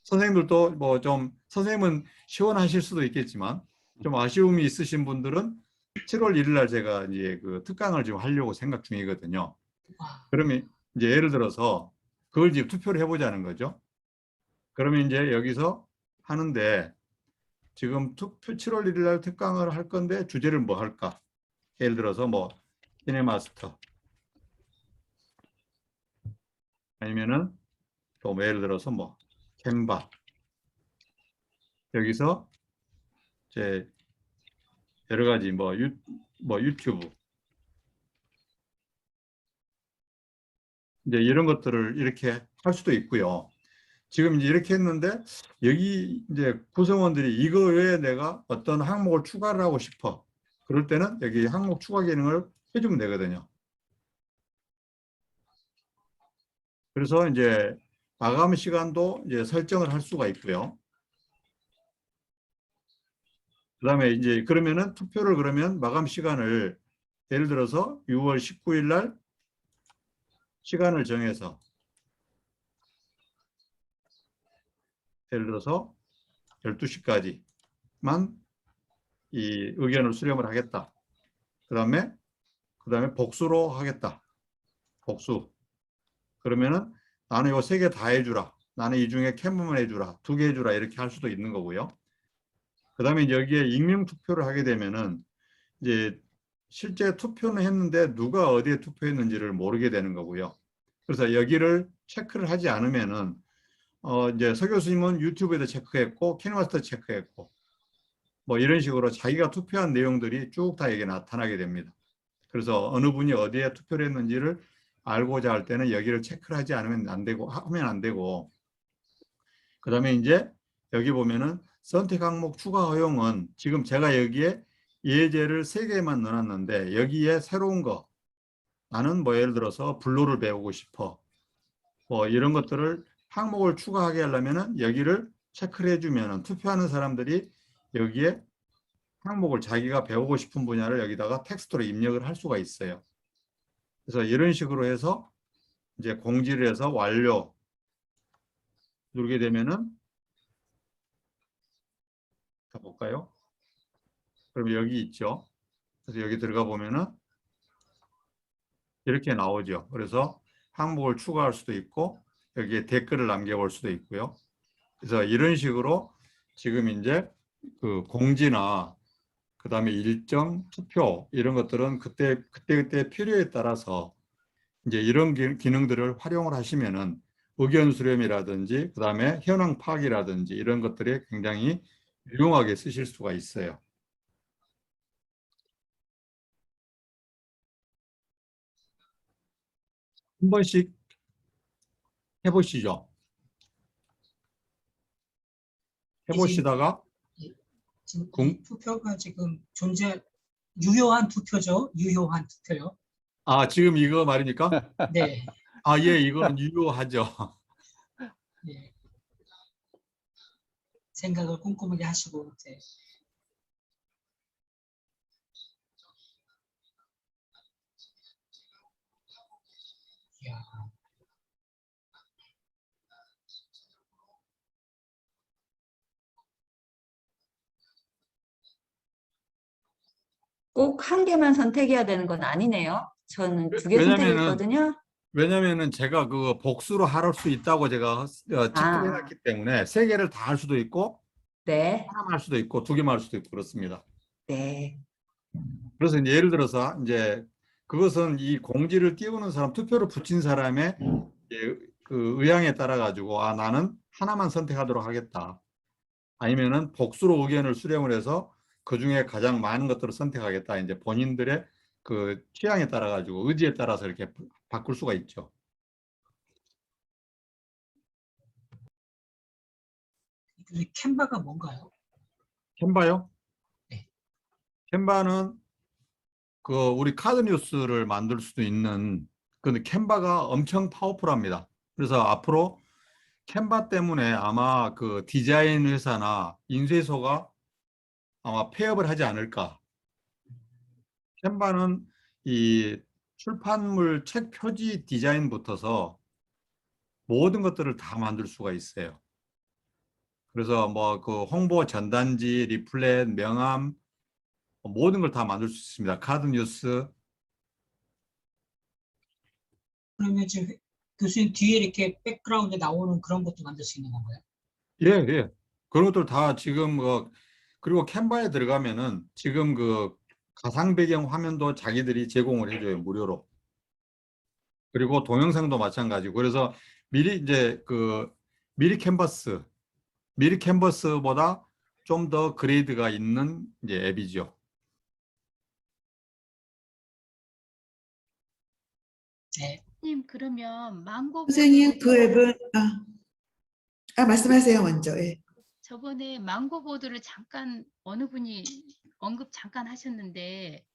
선생님들도 뭐 좀 선생님은 시원하실 수도 있겠지만 좀 아쉬움이 있으신 분들은 7월 1일 날 제가 이제 그 특강을 지금 하려고 생각 중이거든요. 그러면 이제 예를 들어서 그걸 지금 투표를 해보자는 거죠. 그러면 이제 여기서 하는데 지금 7월 1일 날 특강을 할 건데 주제를 뭐 할까? 예를 들어서 뭐 시네마스터 아니면은 또 뭐 예를 들어서 뭐 캔바 여기서 이제 여러 가지 뭐 유튜브 이제 이런 것들을 이렇게 할 수도 있고요. 지금 이제 이렇게 했는데 여기 이제 구성원들이 이거 외에 내가 어떤 항목을 추가를 하고 싶어. 그럴 때는 여기 항목 추가 기능을 해주면 되거든요. 그래서 이제 마감 시간도 이제 설정을 할 수가 있고요. 그다음에 이제 그러면은 투표를 그러면 마감 시간을 예를 들어서 6월 19일 날 시간을 정해서 예를 들어서 12시까지만 이 의견을 수렴을 하겠다. 그다음에 복수로 하겠다. 복수. 그러면은 나는 이거 3개 다 해주라. 나는 이 중에 캠프만 해주라. 2개 해주라. 이렇게 할 수도 있는 거고요. 그다음에 여기에 익명 투표를 하게 되면은 이제 실제 투표는 했는데 누가 어디에 투표했는지를 모르게 되는 거고요. 그래서 여기를 체크를 하지 않으면은 이제 서 교수님은 유튜브에도 체크했고 키노마스터 체크했고 뭐 이런 식으로 자기가 투표한 내용들이 쭉 다 여기에 나타나게 됩니다. 그래서 어느 분이 어디에 투표를 했는지를 알고자 할 때는 여기를 체크를 하지 않으면 안 되고 하면 안 되고 그다음에 이제 여기 보면은 선택 항목 추가 허용은 지금 제가 여기에 예제를 3개만 넣어놨는데 여기에 새로운 거 나는 뭐 예를 들어서 블루를 배우고 싶어 뭐 이런 것들을 항목을 추가하게 하려면은 여기를 체크를 해주면은 투표하는 사람들이 여기에 항목을 자기가 배우고 싶은 분야를 여기다가 텍스트로 입력을 할 수가 있어요. 그래서 이런 식으로 해서 이제 공지를 해서 완료 누르게 되면은 자 볼까요? 그럼 여기 있죠. 그래서 여기 들어가 보면은 이렇게 나오죠. 그래서 항목을 추가할 수도 있고 여기에 댓글을 남겨볼 수도 있고요. 그래서 이런 식으로 지금 이제 그 공지나 그다음에 일정 투표 이런 것들은 그때 필요에 따라서 이제 이런 기능들을 활용을 하시면은 의견 수렴이라든지 그다음에 현황 파악이라든지 이런 것들이 굉장히 유용하게 쓰실 수가 있어요. 한 번씩 해보시죠. 해보시다가 지금 공- 이 투표가 지금 유효한 투표죠. 유효한 투표요. 지금 이거 말입니까? 네. 예, 이거는 유효하죠. 네. 생각을 꼼꼼하게 하시고 이제 이야, 꼭 한 개만 선택해야 되는 건 아니네요. 저는 2개 왜냐면은 선택했거든요. 왜냐면은 제가 그 복수로 할 수 있다고 제가 체크를 아, 해놨기 때문에 3개를 다 할 수도 있고 네, 하나만 할 수도 있고 2개만 할 수도 있고 그렇습니다. 네. 그래서 이제 예를 들어서 이제 그것은 이 공지를 띄우는 사람, 투표를 붙인 사람의 이제 그 의향에 따라 가지고 나는 하나만 선택하도록 하겠다. 아니면은 복수로 의견을 수렴을 해서 그 중에 가장 많은 것들을 선택하겠다. 이제 본인들의 그 취향에 따라 가지고 의지에 따라서 이렇게 바꿀 수가 있죠. 그 캔바가 뭔가요? 캔바요? 네. 캔바는 그 우리 카드 뉴스를 만들 수도 있는 근데 캔바가 엄청 파워풀합니다. 그래서 앞으로 캔바 때문에 아마 그 디자인 회사나 인쇄소가 아마 폐업을 하지 않을까. 캔바는 이 출판물 책 표지 디자인부터서 모든 것들을 다 만들 수가 있어요. 그래서 뭐 그 홍보 전단지, 리플렛, 명함 모든 걸 다 만들 수 있습니다. 카드 뉴스. 그러면 지금 교수님 뒤에 이렇게 백그라운드에 나오는 그런 것도 만들 수 있는 건가요? 예, 예. 그런 것들 다 지금 그리고 캔바에 들어가면은 지금 그 가상 배경 화면도 자기들이 제공을 해줘요, 무료로. 그리고 동영상도 마찬가지고. 그래서 미리 이제 미리 캔버스보다 좀 더 그레이드가 있는 이제 앱이죠. 네. 님 그러면 망고 선생님, 그 보드 앱은, 말씀하세요, 먼저. 예. 저번에 망고 보드를 잠깐 어느 분이 언급 잠깐 하셨는데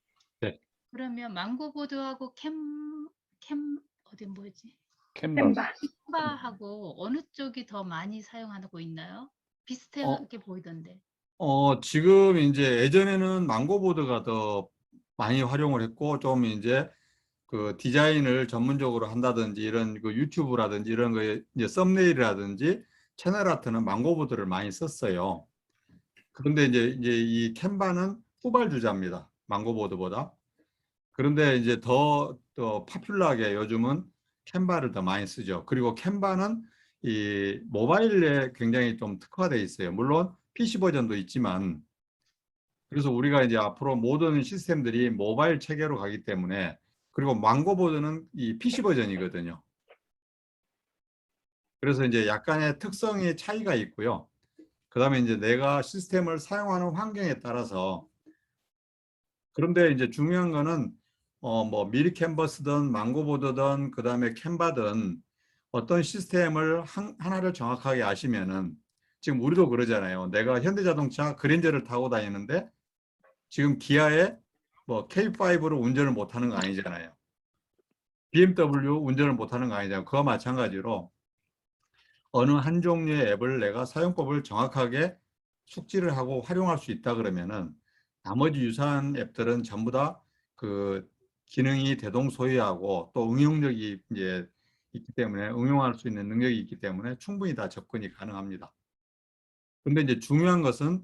네. 그러면 망고 보드하고 캠 어디 뭐지? 캔바. 캔바. 캔바하고 어느 쪽이 더 많이 사용하고 있나요? 비슷하게 보이던데. 지금 이제 예전에는 망고보드가 더 많이 활용을 했고, 좀 이제 그 디자인을 전문적으로 한다든지 이런 그 유튜브라든지 이런 거에 이제 썸네일이라든지 채널 아트는 망고보드를 많이 썼어요. 그런데 이제 이 캔바는 후발주자입니다. 망고보드보다. 그런데 이제 더 파퓰러하게 요즘은 캔바를 더 많이 쓰죠. 그리고 캔바는 이 모바일에 굉장히 좀 특화되어 있어요. 물론 PC 버전도 있지만, 그래서 우리가 이제 앞으로 모든 시스템들이 모바일 체계로 가기 때문에, 그리고 망고보드는 이 PC 버전이거든요. 그래서 이제 약간의 특성의 차이가 있고요. 그 다음에 이제 내가 시스템을 사용하는 환경에 따라서, 그런데 이제 중요한 거는 뭐 미리 캔버스든 망고보드든 그 다음에 캔바든 어떤 시스템을 하나를 정확하게 아시면은, 지금 우리도 그러잖아요. 내가 현대자동차 그랜저를 타고 다니는데 지금 기아에 뭐 K5를 운전을 못하는 거 아니잖아요. BMW 운전을 못하는 거 아니잖아요. 그와 마찬가지로 어느 한 종류의 앱을 내가 사용법을 정확하게 숙지를 하고 활용할 수 있다 그러면은 나머지 유사한 앱들은 전부 다 그 기능이 대동소이하고 또 응용력이 이제 있기 때문에, 응용할 수 있는 능력이 있기 때문에 충분히 다 접근이 가능합니다. 근데 이제 중요한 것은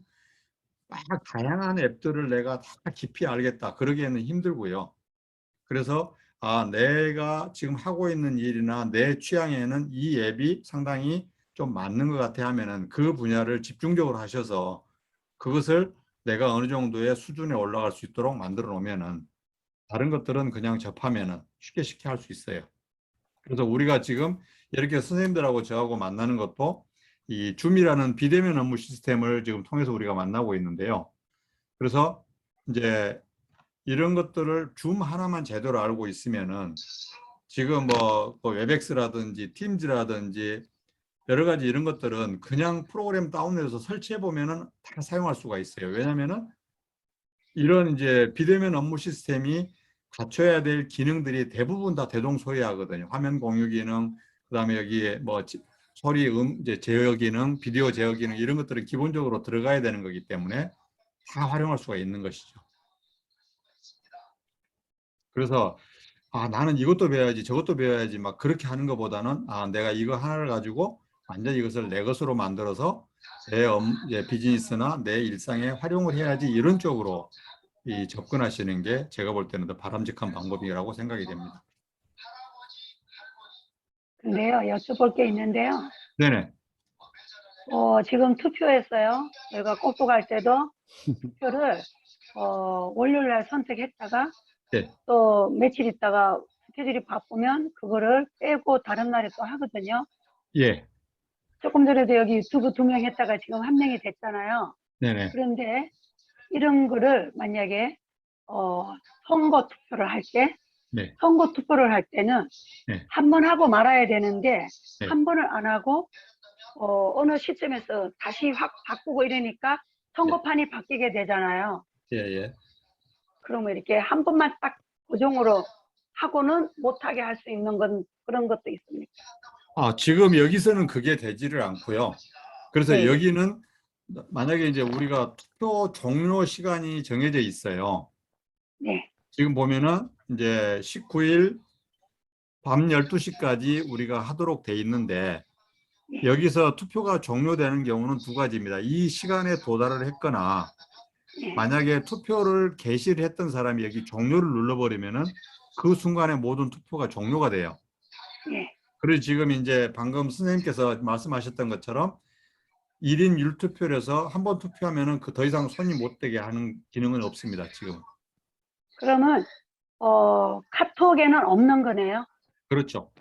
막 다양한 앱들을 내가 다 깊이 알겠다 그러기에는 힘들고요. 그래서 내가 지금 하고 있는 일이나 내 취향에는 이 앱이 상당히 좀 맞는 것 같아 하면은 그 분야를 집중적으로 하셔서 그것을 내가 어느 정도의 수준에 올라갈 수 있도록 만들어 놓으면은 다른 것들은 그냥 접하면은 쉽게 할 수 있어요. 그래서 우리가 지금 이렇게 선생님들하고 저하고 만나는 것도 이 줌이라는 비대면 업무 시스템을 지금 통해서 우리가 만나고 있는데요. 그래서 이제 이런 것들을 줌 하나만 제대로 알고 있으면은 지금 뭐 웹엑스라든지 팀즈라든지 여러 가지 이런 것들은 그냥 프로그램 다운로드해서 설치해 보면은 다 사용할 수가 있어요. 왜냐면은 이런 이제 비대면 업무 시스템이 갖춰야 될 기능들이 대부분 다 대동소이하거든요. 화면 공유 기능, 그다음에 여기에 뭐 소리, 이제 제어 기능, 비디오 제어 기능 이런 것들은 기본적으로 들어가야 되는 거기 때문에 다 활용할 수가 있는 것이죠. 그래서 나는 이것도 배워야지 저것도 배워야지 막 그렇게 하는 것보다는 내가 이거 하나를 가지고 완전히 이것을 내 것으로 만들어서 내 비즈니스나 내 일상에 활용을 해야지, 이런 쪽으로 접근하시는 게 제가 볼 때는 더 바람직한 방법이라고 생각이 됩니다. 근데요, 여쭤볼 게 있는데요. 네네. 지금 투표했어요. 저희가 꼭도 갈 때도 투표를 월요일 날 선택했다가 네. 또 며칠 있다가 스케줄이 바쁘면 그거를 빼고 다른 날에 또 하거든요. 예. 조금 전에도 여기 유튜브 2명 했다가 지금 1명이 됐잖아요. 네네. 그런데 이런 거를 만약에 선거 투표를 할 때, 네. 선거 투표를 할 때는 네. 한 번 하고 말아야 되는데 네. 한 번을 안 하고 어느 시점에서 다시 확 바꾸고 이러니까 선거판이 바뀌게 되잖아요. 예. 그러면 이렇게 한 번만 딱 고정으로 하고는 못하게 할 수 있는 건 그런 것도 있습니까? 지금 여기서는 그게 되지를 않고요. 그래서 네. 여기는 만약에 이제 우리가 투표 종료 시간이 정해져 있어요. 네. 지금 보면은 이제 19일 밤 12시까지 우리가 하도록 돼 있는데, 여기서 투표가 종료되는 경우는 두 가지입니다. 이 시간에 도달을 했거나, 네. 만약에 투표를 개시를 했던 사람이 여기 종료를 눌러버리면은 그 순간에 모든 투표가 종료가 돼요. 네. 그래서 지금 이제 방금 선생님께서 말씀하셨던 것처럼 1인 1투표를 해서 한 번 투표하면은 그 더 이상 손이 못 대게 하는 기능은 없습니다, 지금. 그러면 카톡에는 없는 거네요. 그렇죠.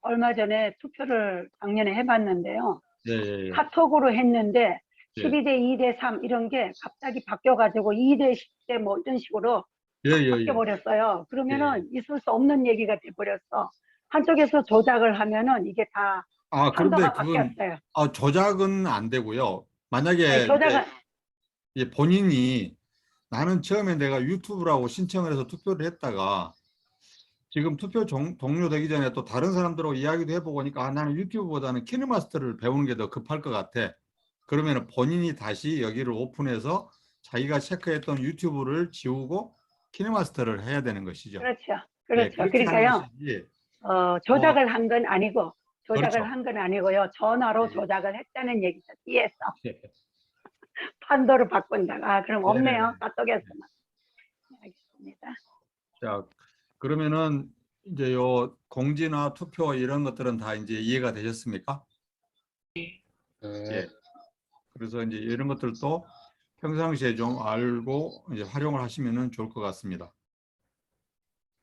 얼마 전에 투표를 작년에 해봤는데요. 예. 카톡으로 했는데 예. 12대 2대 3 이런 게 갑자기 바뀌어가지고 2대 10대 뭐 이런 식으로 바뀌어버렸어요. 그러면은 있을 수 없는 얘기가 돼버렸어. 한쪽에서 조작을 하면은 이게 다 그런데 판도가 그건 바뀌었어요. 조작은 안 되고요. 만약에 조작은 이제 본인이 나는 처음에 내가 유튜브라고 신청을 해서 투표를 했다가 지금 투표 종료되기 전에 또 다른 사람들하고 이야기도 해보니까 아, 나는 유튜브보다는 키네마스터를 배우는 게 더 급할 것 같아. 그러면 본인이 다시 여기를 오픈해서 자기가 체크했던 유튜브를 지우고 키네마스터를 해야 되는 것이죠. 그렇죠. 네, 그렇죠. 그렇게 하는 그러니까요. 것이지. 조작을 한 건 아니고, 그렇죠. 한 건 아니고요. 전화로 네. 조작을 했다는 얘기죠. 뒤에서. 네. 판도를 바꾼다. 그럼 없네요. 네. 카톡에서는. 알겠습니다. 자, 그러면은 이제 요 공지나 투표 이런 것들은 다 이제 이해가 되셨습니까? 예. 그래서 이제 이런 것들도 평상시에 좀 알고 이제 활용을 하시면은 좋을 것 같습니다.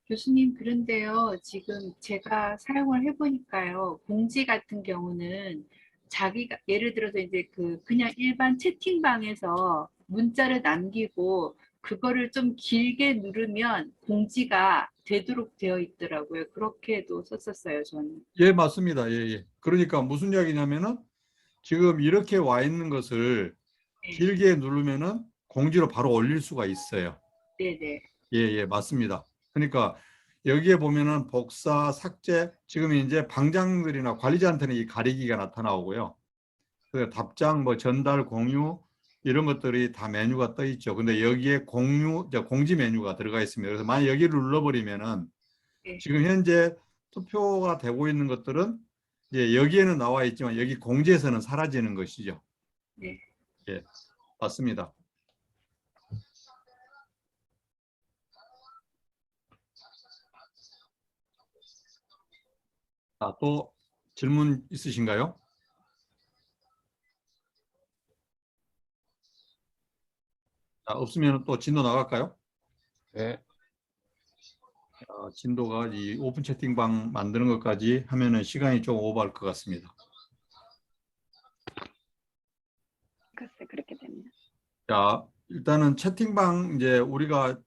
교수님, 그런데요, 지금 제가 사용을 해보니까요, 공지 같은 경우는 자기가, 예를 들어서 이제 그냥 일반 채팅방에서 문자를 남기고, 그거를 좀 길게 누르면 공지가 되도록 되어 있더라고요. 그렇게도 썼었어요, 저는. 예, 맞습니다. 예, 예. 그러니까 무슨 이야기냐면은 지금 이렇게 와 있는 것을 네. 길게 누르면은 공지로 바로 올릴 수가 있어요. 네네. 예, 예, 맞습니다. 그러니까 여기에 보면은 복사, 삭제, 지금 이제 방장들이나 관리자한테는 이 가리기가 나타나오고요. 그 답장, 뭐 전달, 공유 이런 것들이 다 메뉴가 떠 있죠. 근데 여기에 공지 메뉴가 들어가 있습니다. 그래서 만약 여기를 눌러버리면은 네. 지금 현재 투표가 되고 있는 것들은 이제 여기에는 나와 있지만 여기 공지에서는 사라지는 것이죠. 네. 예, 맞습니다. 자, 또 질문 있으신가요? 자, 없으면 또 진도 나갈까요? 네. 진도가 이 오픈 채팅방 만드는 것까지 하면은 시간이 좀 오버할 것 같습니다. 글쎄, 그렇게 됩니다. 자, 일단은 채팅방 이제 우리가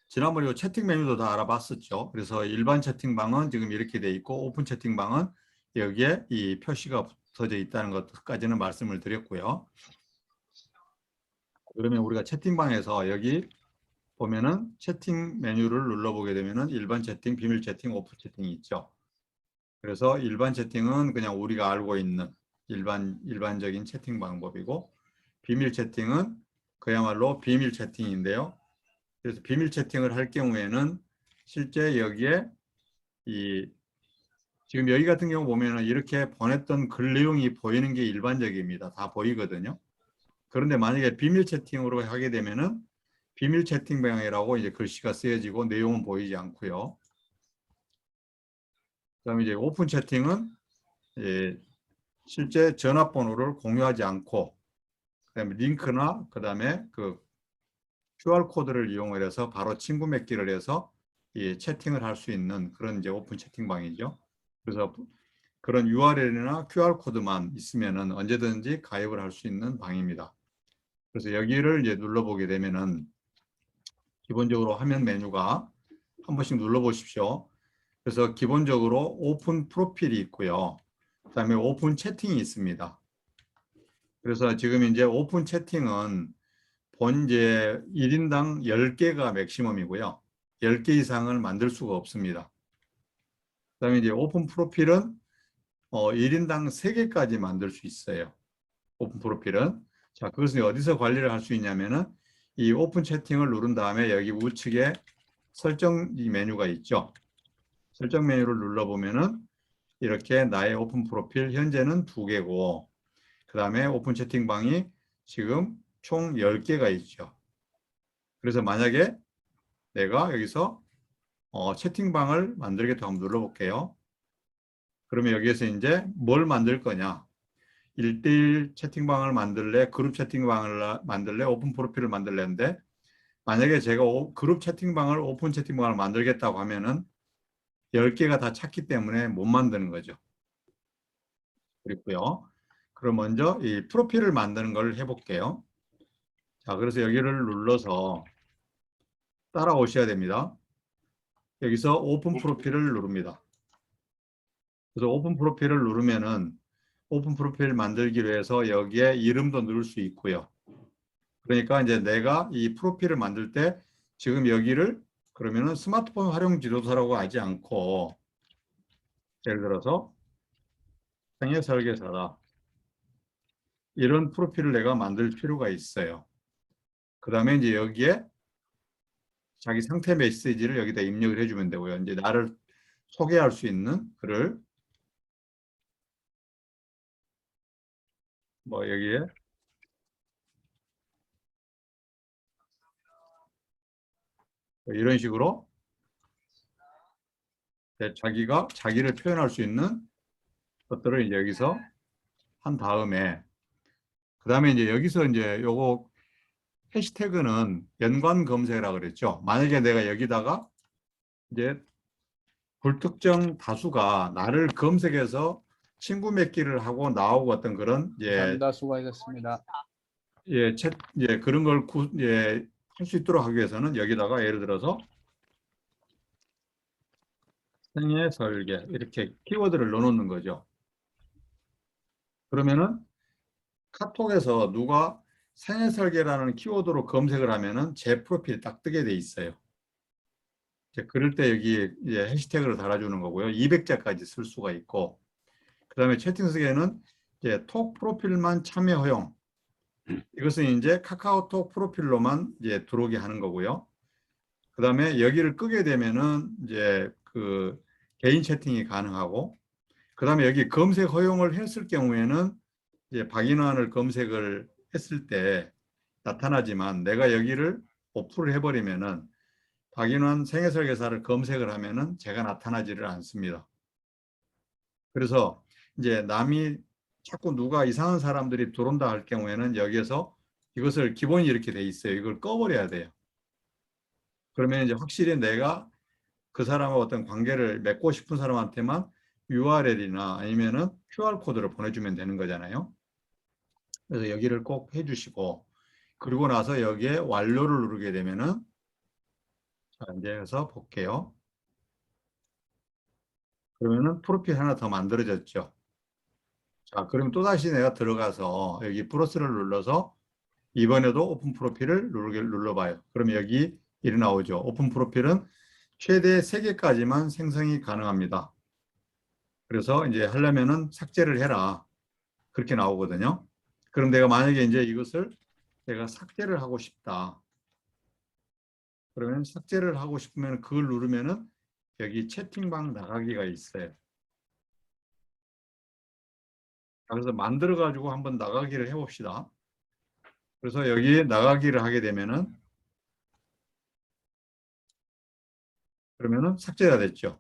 지난번에 이 채팅 메뉴도 다 알아봤었죠. 그래서 일반 채팅방은 지금 이렇게 돼 있고 오픈 채팅방은 여기에 이 표시가 붙어져 있다는 것까지는 말씀을 드렸고요. 그러면 우리가 채팅방에서 여기 보면은 채팅 메뉴를 눌러보게 되면은 일반 채팅, 비밀 채팅, 오픈 채팅이 있죠. 그래서 일반 채팅은 그냥 우리가 알고 있는 일반적인 채팅 방법이고 비밀 채팅은 그야말로 비밀 채팅인데요. 그래서 비밀 채팅을 할 경우에는 실제 여기에 지금 여기 같은 경우 보면은 이렇게 보냈던 글 내용이 보이는 게 일반적입니다. 다 보이거든요. 그런데 만약에 비밀 채팅으로 하게 되면은 비밀 채팅방이라고 이제 글씨가 쓰여지고 내용은 보이지 않고요. 그다음에 이제 오픈 채팅은 실제 전화번호를 공유하지 않고 그다음에 링크나 그다음에 그 QR 코드를 이용해서 바로 친구 맺기를 해서 채팅을 할 수 있는 그런 이제 오픈 채팅방이죠. 그래서 그런 URL이나 QR 코드만 있으면은 언제든지 가입을 할 수 있는 방입니다. 그래서 여기를 이제 눌러보게 되면은 기본적으로 화면 메뉴가 한 번씩 눌러보십시오. 그래서 기본적으로 오픈 프로필이 있고요. 그다음에 오픈 채팅이 있습니다. 그래서 지금 이제 오픈 채팅은 이제 1인당 10개가 맥시멈이고요. 10개 이상을 만들 수가 없습니다. 그다음에 이제 오픈 프로필은 1인당 3개까지 만들 수 있어요. 오픈 프로필은. 자, 그것은 어디서 관리를 할 수 있냐면은 이 오픈 채팅을 누른 다음에 여기 우측에 설정 메뉴가 있죠. 설정 메뉴를 눌러보면은 이렇게 나의 오픈 프로필 현재는 2개고 그 다음에 오픈 채팅방이 지금 총 10개가 있죠. 그래서 만약에 내가 여기서 채팅방을 만들겠다고 한번 눌러볼게요. 그러면 여기에서 이제 뭘 만들 거냐. 1대1 채팅방을 만들래, 그룹 채팅방을 만들래, 오픈 프로필을 만들래인데 만약에 제가 그룹 채팅방을 오픈 채팅방을 만들겠다고 하면은 10개가 다 찼기 때문에 못 만드는 거죠. 그렇고요. 그럼 먼저 이 프로필을 만드는 걸 해볼게요. 자, 그래서 여기를 눌러서 따라오셔야 됩니다. 여기서 오픈 프로필을 누릅니다. 그래서 오픈 프로필을 누르면은 오픈 프로필 만들기로 해서 여기에 이름도 넣을 수 있고요. 그러니까 이제 내가 이 프로필을 만들 때 지금 여기를 그러면은 스마트폰 활용 지도사라고 하지 않고 예를 들어서 생애 설계사다. 이런 프로필을 내가 만들 필요가 있어요. 그 다음에 이제 여기에 자기 상태 메시지를 여기다 입력을 해주면 되고요. 이제 나를 소개할 수 있는 글을 뭐 여기에 이런 식으로 자기가 자기를 표현할 수 있는 것들을 이제 여기서 한 다음에 그 다음에 이제 여기서 이제 요거 해시태그는 연관 검색이라 그랬죠. 만약에 내가 여기다가 이제 불특정 다수가 나를 검색해서 친구 맺기를 하고 나오고 어떤 그런 감사합니다. 수고하셨습니다. 그런 걸 할 수 있도록 하기 위해서는 여기다가 예를 들어서 생애 설계 이렇게 키워드를 넣어놓는 거죠. 그러면은 카톡에서 누가 생애 설계라는 키워드로 검색을 하면은 제 프로필이 딱 뜨게 돼 있어요. 그럴 때 여기 이제 해시태그를 달아주는 거고요. 200자까지 쓸 수가 있고, 그 다음에 채팅 쓰기에는 이제 톡 프로필만 참여 허용. 이것은 이제 카카오톡 프로필로만 이제 들어오게 하는 거고요. 그 다음에 여기를 끄게 되면은 이제 그 개인 채팅이 가능하고, 그 다음에 여기 검색 허용을 했을 경우에는 이제 박인환을 검색을 했을 때 나타나지만 내가 여기를 오프를 해버리면은 박인환 생애 설계사를 검색을 하면은 제가 나타나지를 않습니다. 그래서 이제 남이 자꾸 누가 이상한 사람들이 들어온다 할 경우에는 여기에서 이것을 기본이 이렇게 돼 있어요. 이걸 꺼버려야 돼요. 그러면 이제 확실히 내가 그 사람과 어떤 관계를 맺고 싶은 사람한테만 URL이나 아니면은 QR코드를 보내주면 되는 거잖아요. 그래서 여기를 꼭 해주시고, 그리고 나서 여기에 완료를 누르게 되면은 자, 이제 해서 볼게요. 그러면은 프로필 하나 더 만들어졌죠. 자, 그럼 또다시 내가 들어가서 여기 플러스를 눌러서 이번에도 오픈 프로필을 눌러봐요. 그러면 여기 이리 나오죠. 오픈 프로필은 최대 3개까지만 생성이 가능합니다. 그래서 이제 하려면은 삭제를 해라. 그렇게 나오거든요. 그럼 내가 만약에 이제 이것을 내가 삭제를 하고 싶다. 그러면 삭제를 하고 싶으면 그걸 누르면은 여기 채팅방 나가기가 있어요. 그래서 만들어 가지고 한번 나가기를 해봅시다. 그래서 여기 나가기를 하게 되면은 그러면은 삭제가 됐죠.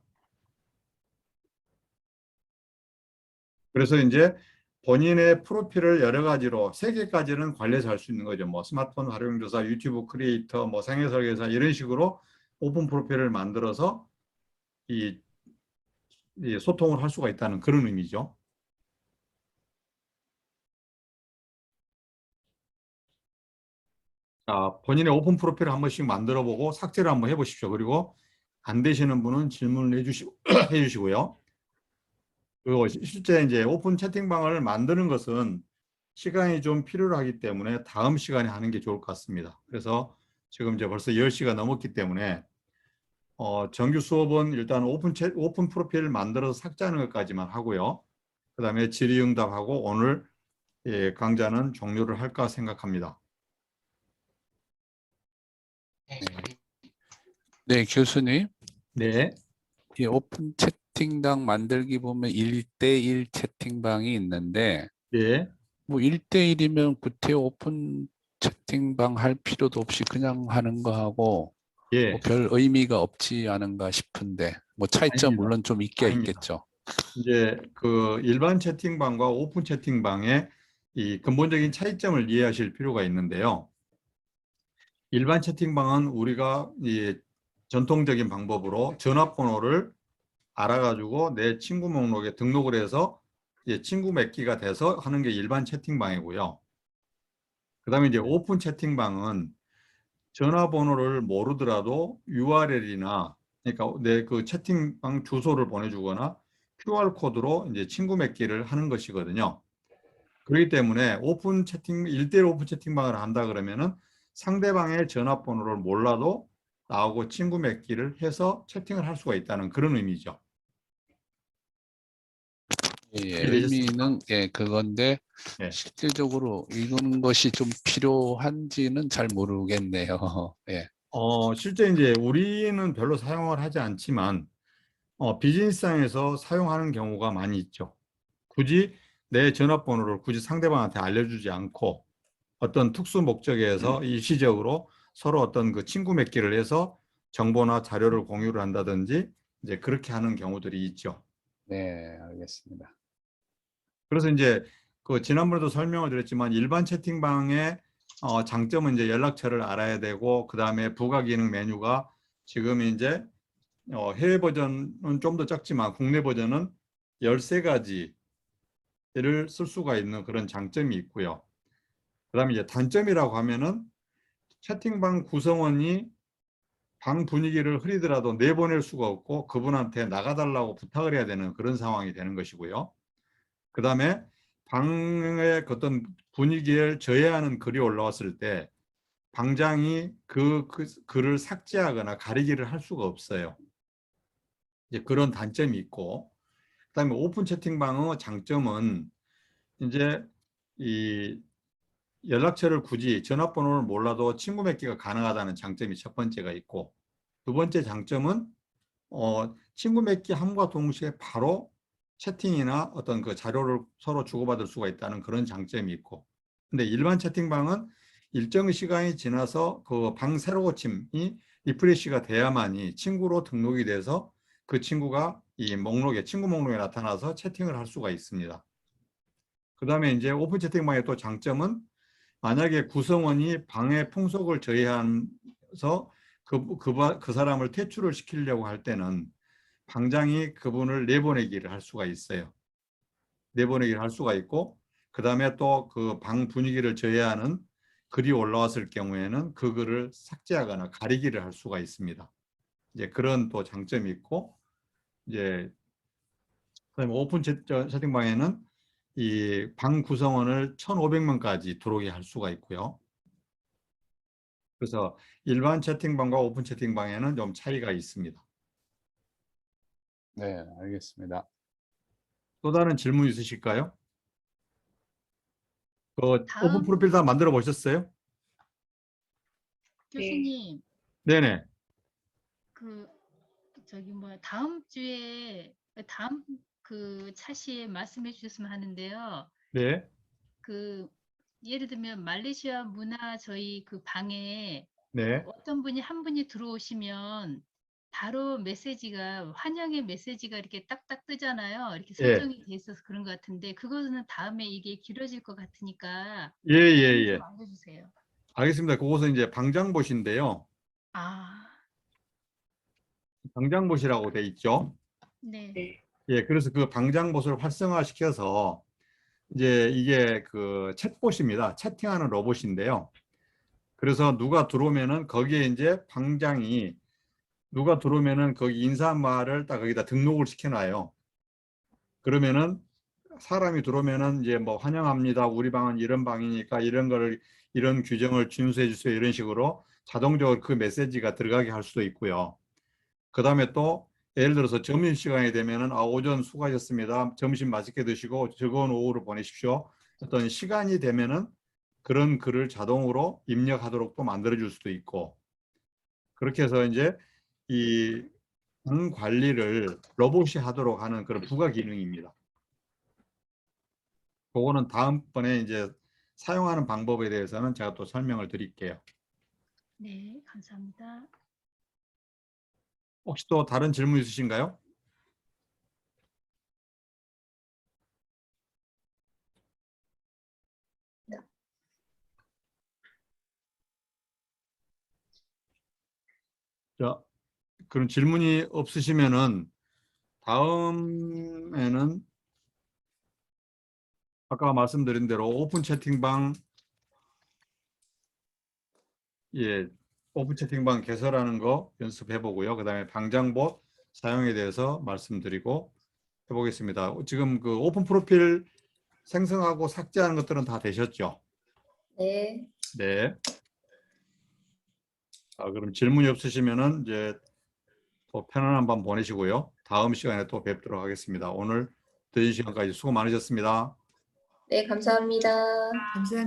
그래서 이제 본인의 프로필을 여러 가지로 3개까지는 관리해서 할 수 있는 거죠. 뭐 스마트폰 활용조사, 유튜브 크리에이터, 뭐 생애 설계사 이런 식으로 오픈 프로필을 만들어서 이 소통을 할 수가 있다는 그런 의미죠. 자, 본인의 오픈 프로필을 한 번씩 만들어 보고 삭제를 한번 해보십시오. 그리고 안 되시는 분은 질문을 해주시고요. 그리고 실제 이제 오픈 채팅방을 만드는 것은 시간이 좀 필요로 하기 때문에 다음 시간에 하는 게 좋을 것 같습니다. 그래서 지금 이제 벌써 10시가 넘었기 때문에 정규 수업은 일단 오픈 프로필 만들어서 삭제하는 것까지만 하고요. 그 다음에 질의응답하고 오늘 강좌는 종료를 할까 생각합니다. 네, 교수님. 네. 이 오픈 채팅방 만들기 보면 1대1 채팅방이 있는데 네. 뭐 1대1이면 구태 오픈 채팅방 할 필요도 없이 그냥 하는 거하고 예. 뭐 별 의미가 없지 않은가 싶은데 뭐 차이점 아닙니다. 물론 좀 있게 아닙니다. 있겠죠. 이제 그 일반 채팅방과 오픈 채팅방의 이 근본적인 차이점을 이해하실 필요가 있는데요. 일반 채팅방은 우리가 이 전통적인 방법으로 전화번호를 알아가지고 내 친구 목록에 등록을 해서 이제 친구 맺기가 돼서 하는 게 일반 채팅방이고요. 그 다음에 이제 오픈 채팅방은 전화번호를 모르더라도 URL이나 그러니까 내 그 채팅방 주소를 보내주거나 QR코드로 이제 친구 맺기를 하는 것이거든요. 그렇기 때문에 1대1 오픈 채팅방을 한다 그러면은 상대방의 전화번호를 몰라도 나오고 친구 맺기를 해서 채팅을 할 수가 있다는 그런 의미죠. 예, 이해되셨습니까? 의미는 그건데 예. 실질적으로 이런 것이 좀 필요한지는 잘 모르겠네요. 예. 실제 이제 우리는 별로 사용을 하지 않지만 비즈니스상에서 사용하는 경우가 많이 있죠. 굳이 내 전화번호를 굳이 상대방한테 알려주지 않고 어떤 특수 목적에서 일시적으로 서로 어떤 그 친구 맺기를 해서 정보나 자료를 공유를 한다든지 이제 그렇게 하는 경우들이 있죠. 네, 알겠습니다. 그래서 이제 그 지난번에도 설명을 드렸지만 일반 채팅방의 장점은 이제 연락처를 알아야 되고 그 다음에 부가 기능 메뉴가 지금 이제 해외 버전은 좀 더 작지만 국내 버전은 13가지를 쓸 수가 있는 그런 장점이 있고요. 그 다음에 이제 단점이라고 하면은 채팅방 구성원이 방 분위기를 흐리더라도 내보낼 수가 없고 그분한테 나가달라고 부탁을 해야 되는 그런 상황이 되는 것이고요. 그 다음에 방의 어떤 분위기를 저해하는 글이 올라왔을 때 방장이 그 글을 삭제하거나 가리기를 할 수가 없어요. 이제 그런 단점이 있고, 그다음에 오픈 채팅방의 장점은 이제 이 연락처를 굳이 전화번호를 몰라도 친구 맺기가 가능하다는 장점이 첫 번째가 있고, 두 번째 장점은 친구 맺기 함과 동시에 바로 채팅이나 어떤 그 자료를 서로 주고받을 수가 있다는 그런 장점이 있고, 근데 일반 채팅방은 일정 시간이 지나서 그 방 새로 고침이 리프레시가 돼야만이 친구로 등록이 돼서 그 친구가 이 목록에 친구 목록에 나타나서 채팅을 할 수가 있습니다. 그 다음에 이제 오픈 채팅방의 또 장점은 만약에 구성원이 방의 풍속을 저해하면서 그 사람을 퇴출을 시키려고 할 때는 방장이 그분을 내보내기를 할 수가 있어요. 내보내기를 할 수가 있고, 그 다음에 또 그 방 분위기를 저해하는 글이 올라왔을 경우에는 그 글을 삭제하거나 가리기를 할 수가 있습니다. 이제 그런 또 장점이 있고, 이제 그다음에 오픈 채팅방에는 이 방 구성원을 1,500명까지 들어오게 할 수가 있고요. 그래서 일반 채팅방과 오픈 채팅방에는 좀 차이가 있습니다. 네, 알겠습니다. 또 다른 질문 있으실까요? 그 다음- 오픈 프로필 다 만들어 보셨어요? 교수님, 네네. 그 저기 뭐야 다음 주에 다음 그 차시에 말씀해 주셨으면 하는데요. 네. 그 예를 들면 말레이시아 문화 저희 그 방에 네. 어떤 분이 한 분이 들어오시면 바로 메시지가 환영의 메시지가 이렇게 딱딱 뜨잖아요. 이렇게 예. 설정이 돼 있어서 그런 것 같은데 그거는 다음에 이게 길어질 것 같으니까 예, 예, 좀 예. 알려주세요. 알겠습니다. 그것은 이제 방장봇인데요. 아, 방장봇이라고 돼 있죠. 네. 네. 예, 그래서 그 방장봇을 활성화시켜서 이제 이게 그 챗봇입니다. 채팅하는 로봇인데요. 그래서 누가 들어오면은 거기에 이제 방장이 누가 들어오면은 거기 인사말을 딱 거기다 등록을 시켜놔요. 그러면은 사람이 들어오면은 이제 뭐 환영합니다. 우리 방은 이런 방이니까 이런 거를 이런 규정을 준수해 주세요. 이런 식으로 자동적으로 그 메시지가 들어가게 할 수도 있고요. 그 다음에 또 예를 들어서 점심시간이 되면은 오전 수고하셨습니다. 점심 맛있게 드시고 즐거운 오후를 보내십시오. 어떤 시간이 되면은 그런 글을 자동으로 입력하도록 또 만들어줄 수도 있고, 그렇게 해서 이제 이 방 관리를 로봇이 하도록 하는 그런 부가 기능입니다. 그거는 다음번에 이제 사용하는 방법에 대해서는 제가 또 설명을 드릴게요. 네, 감사합니다. 혹시 또 다른 질문 있으신가요? 자, 그럼 질문이 없으시면은 다음에는 아까 말씀드린 대로 오픈 채팅방 오픈 채팅방 개설하는 거 연습해 보고요. 그다음에 방장봇 사용에 대해서 말씀드리고 해보겠습니다. 지금 그 오픈 프로필 생성하고 삭제하는 것들은 다 되셨죠? 네. 네. 그럼 질문이 없으시면은 이제 또 편안한 밤 보내시고요. 다음 시간에 또 뵙도록 하겠습니다. 오늘 늦은 시간까지 수고 많으셨습니다. 네, 감사합니다. 감사합니다.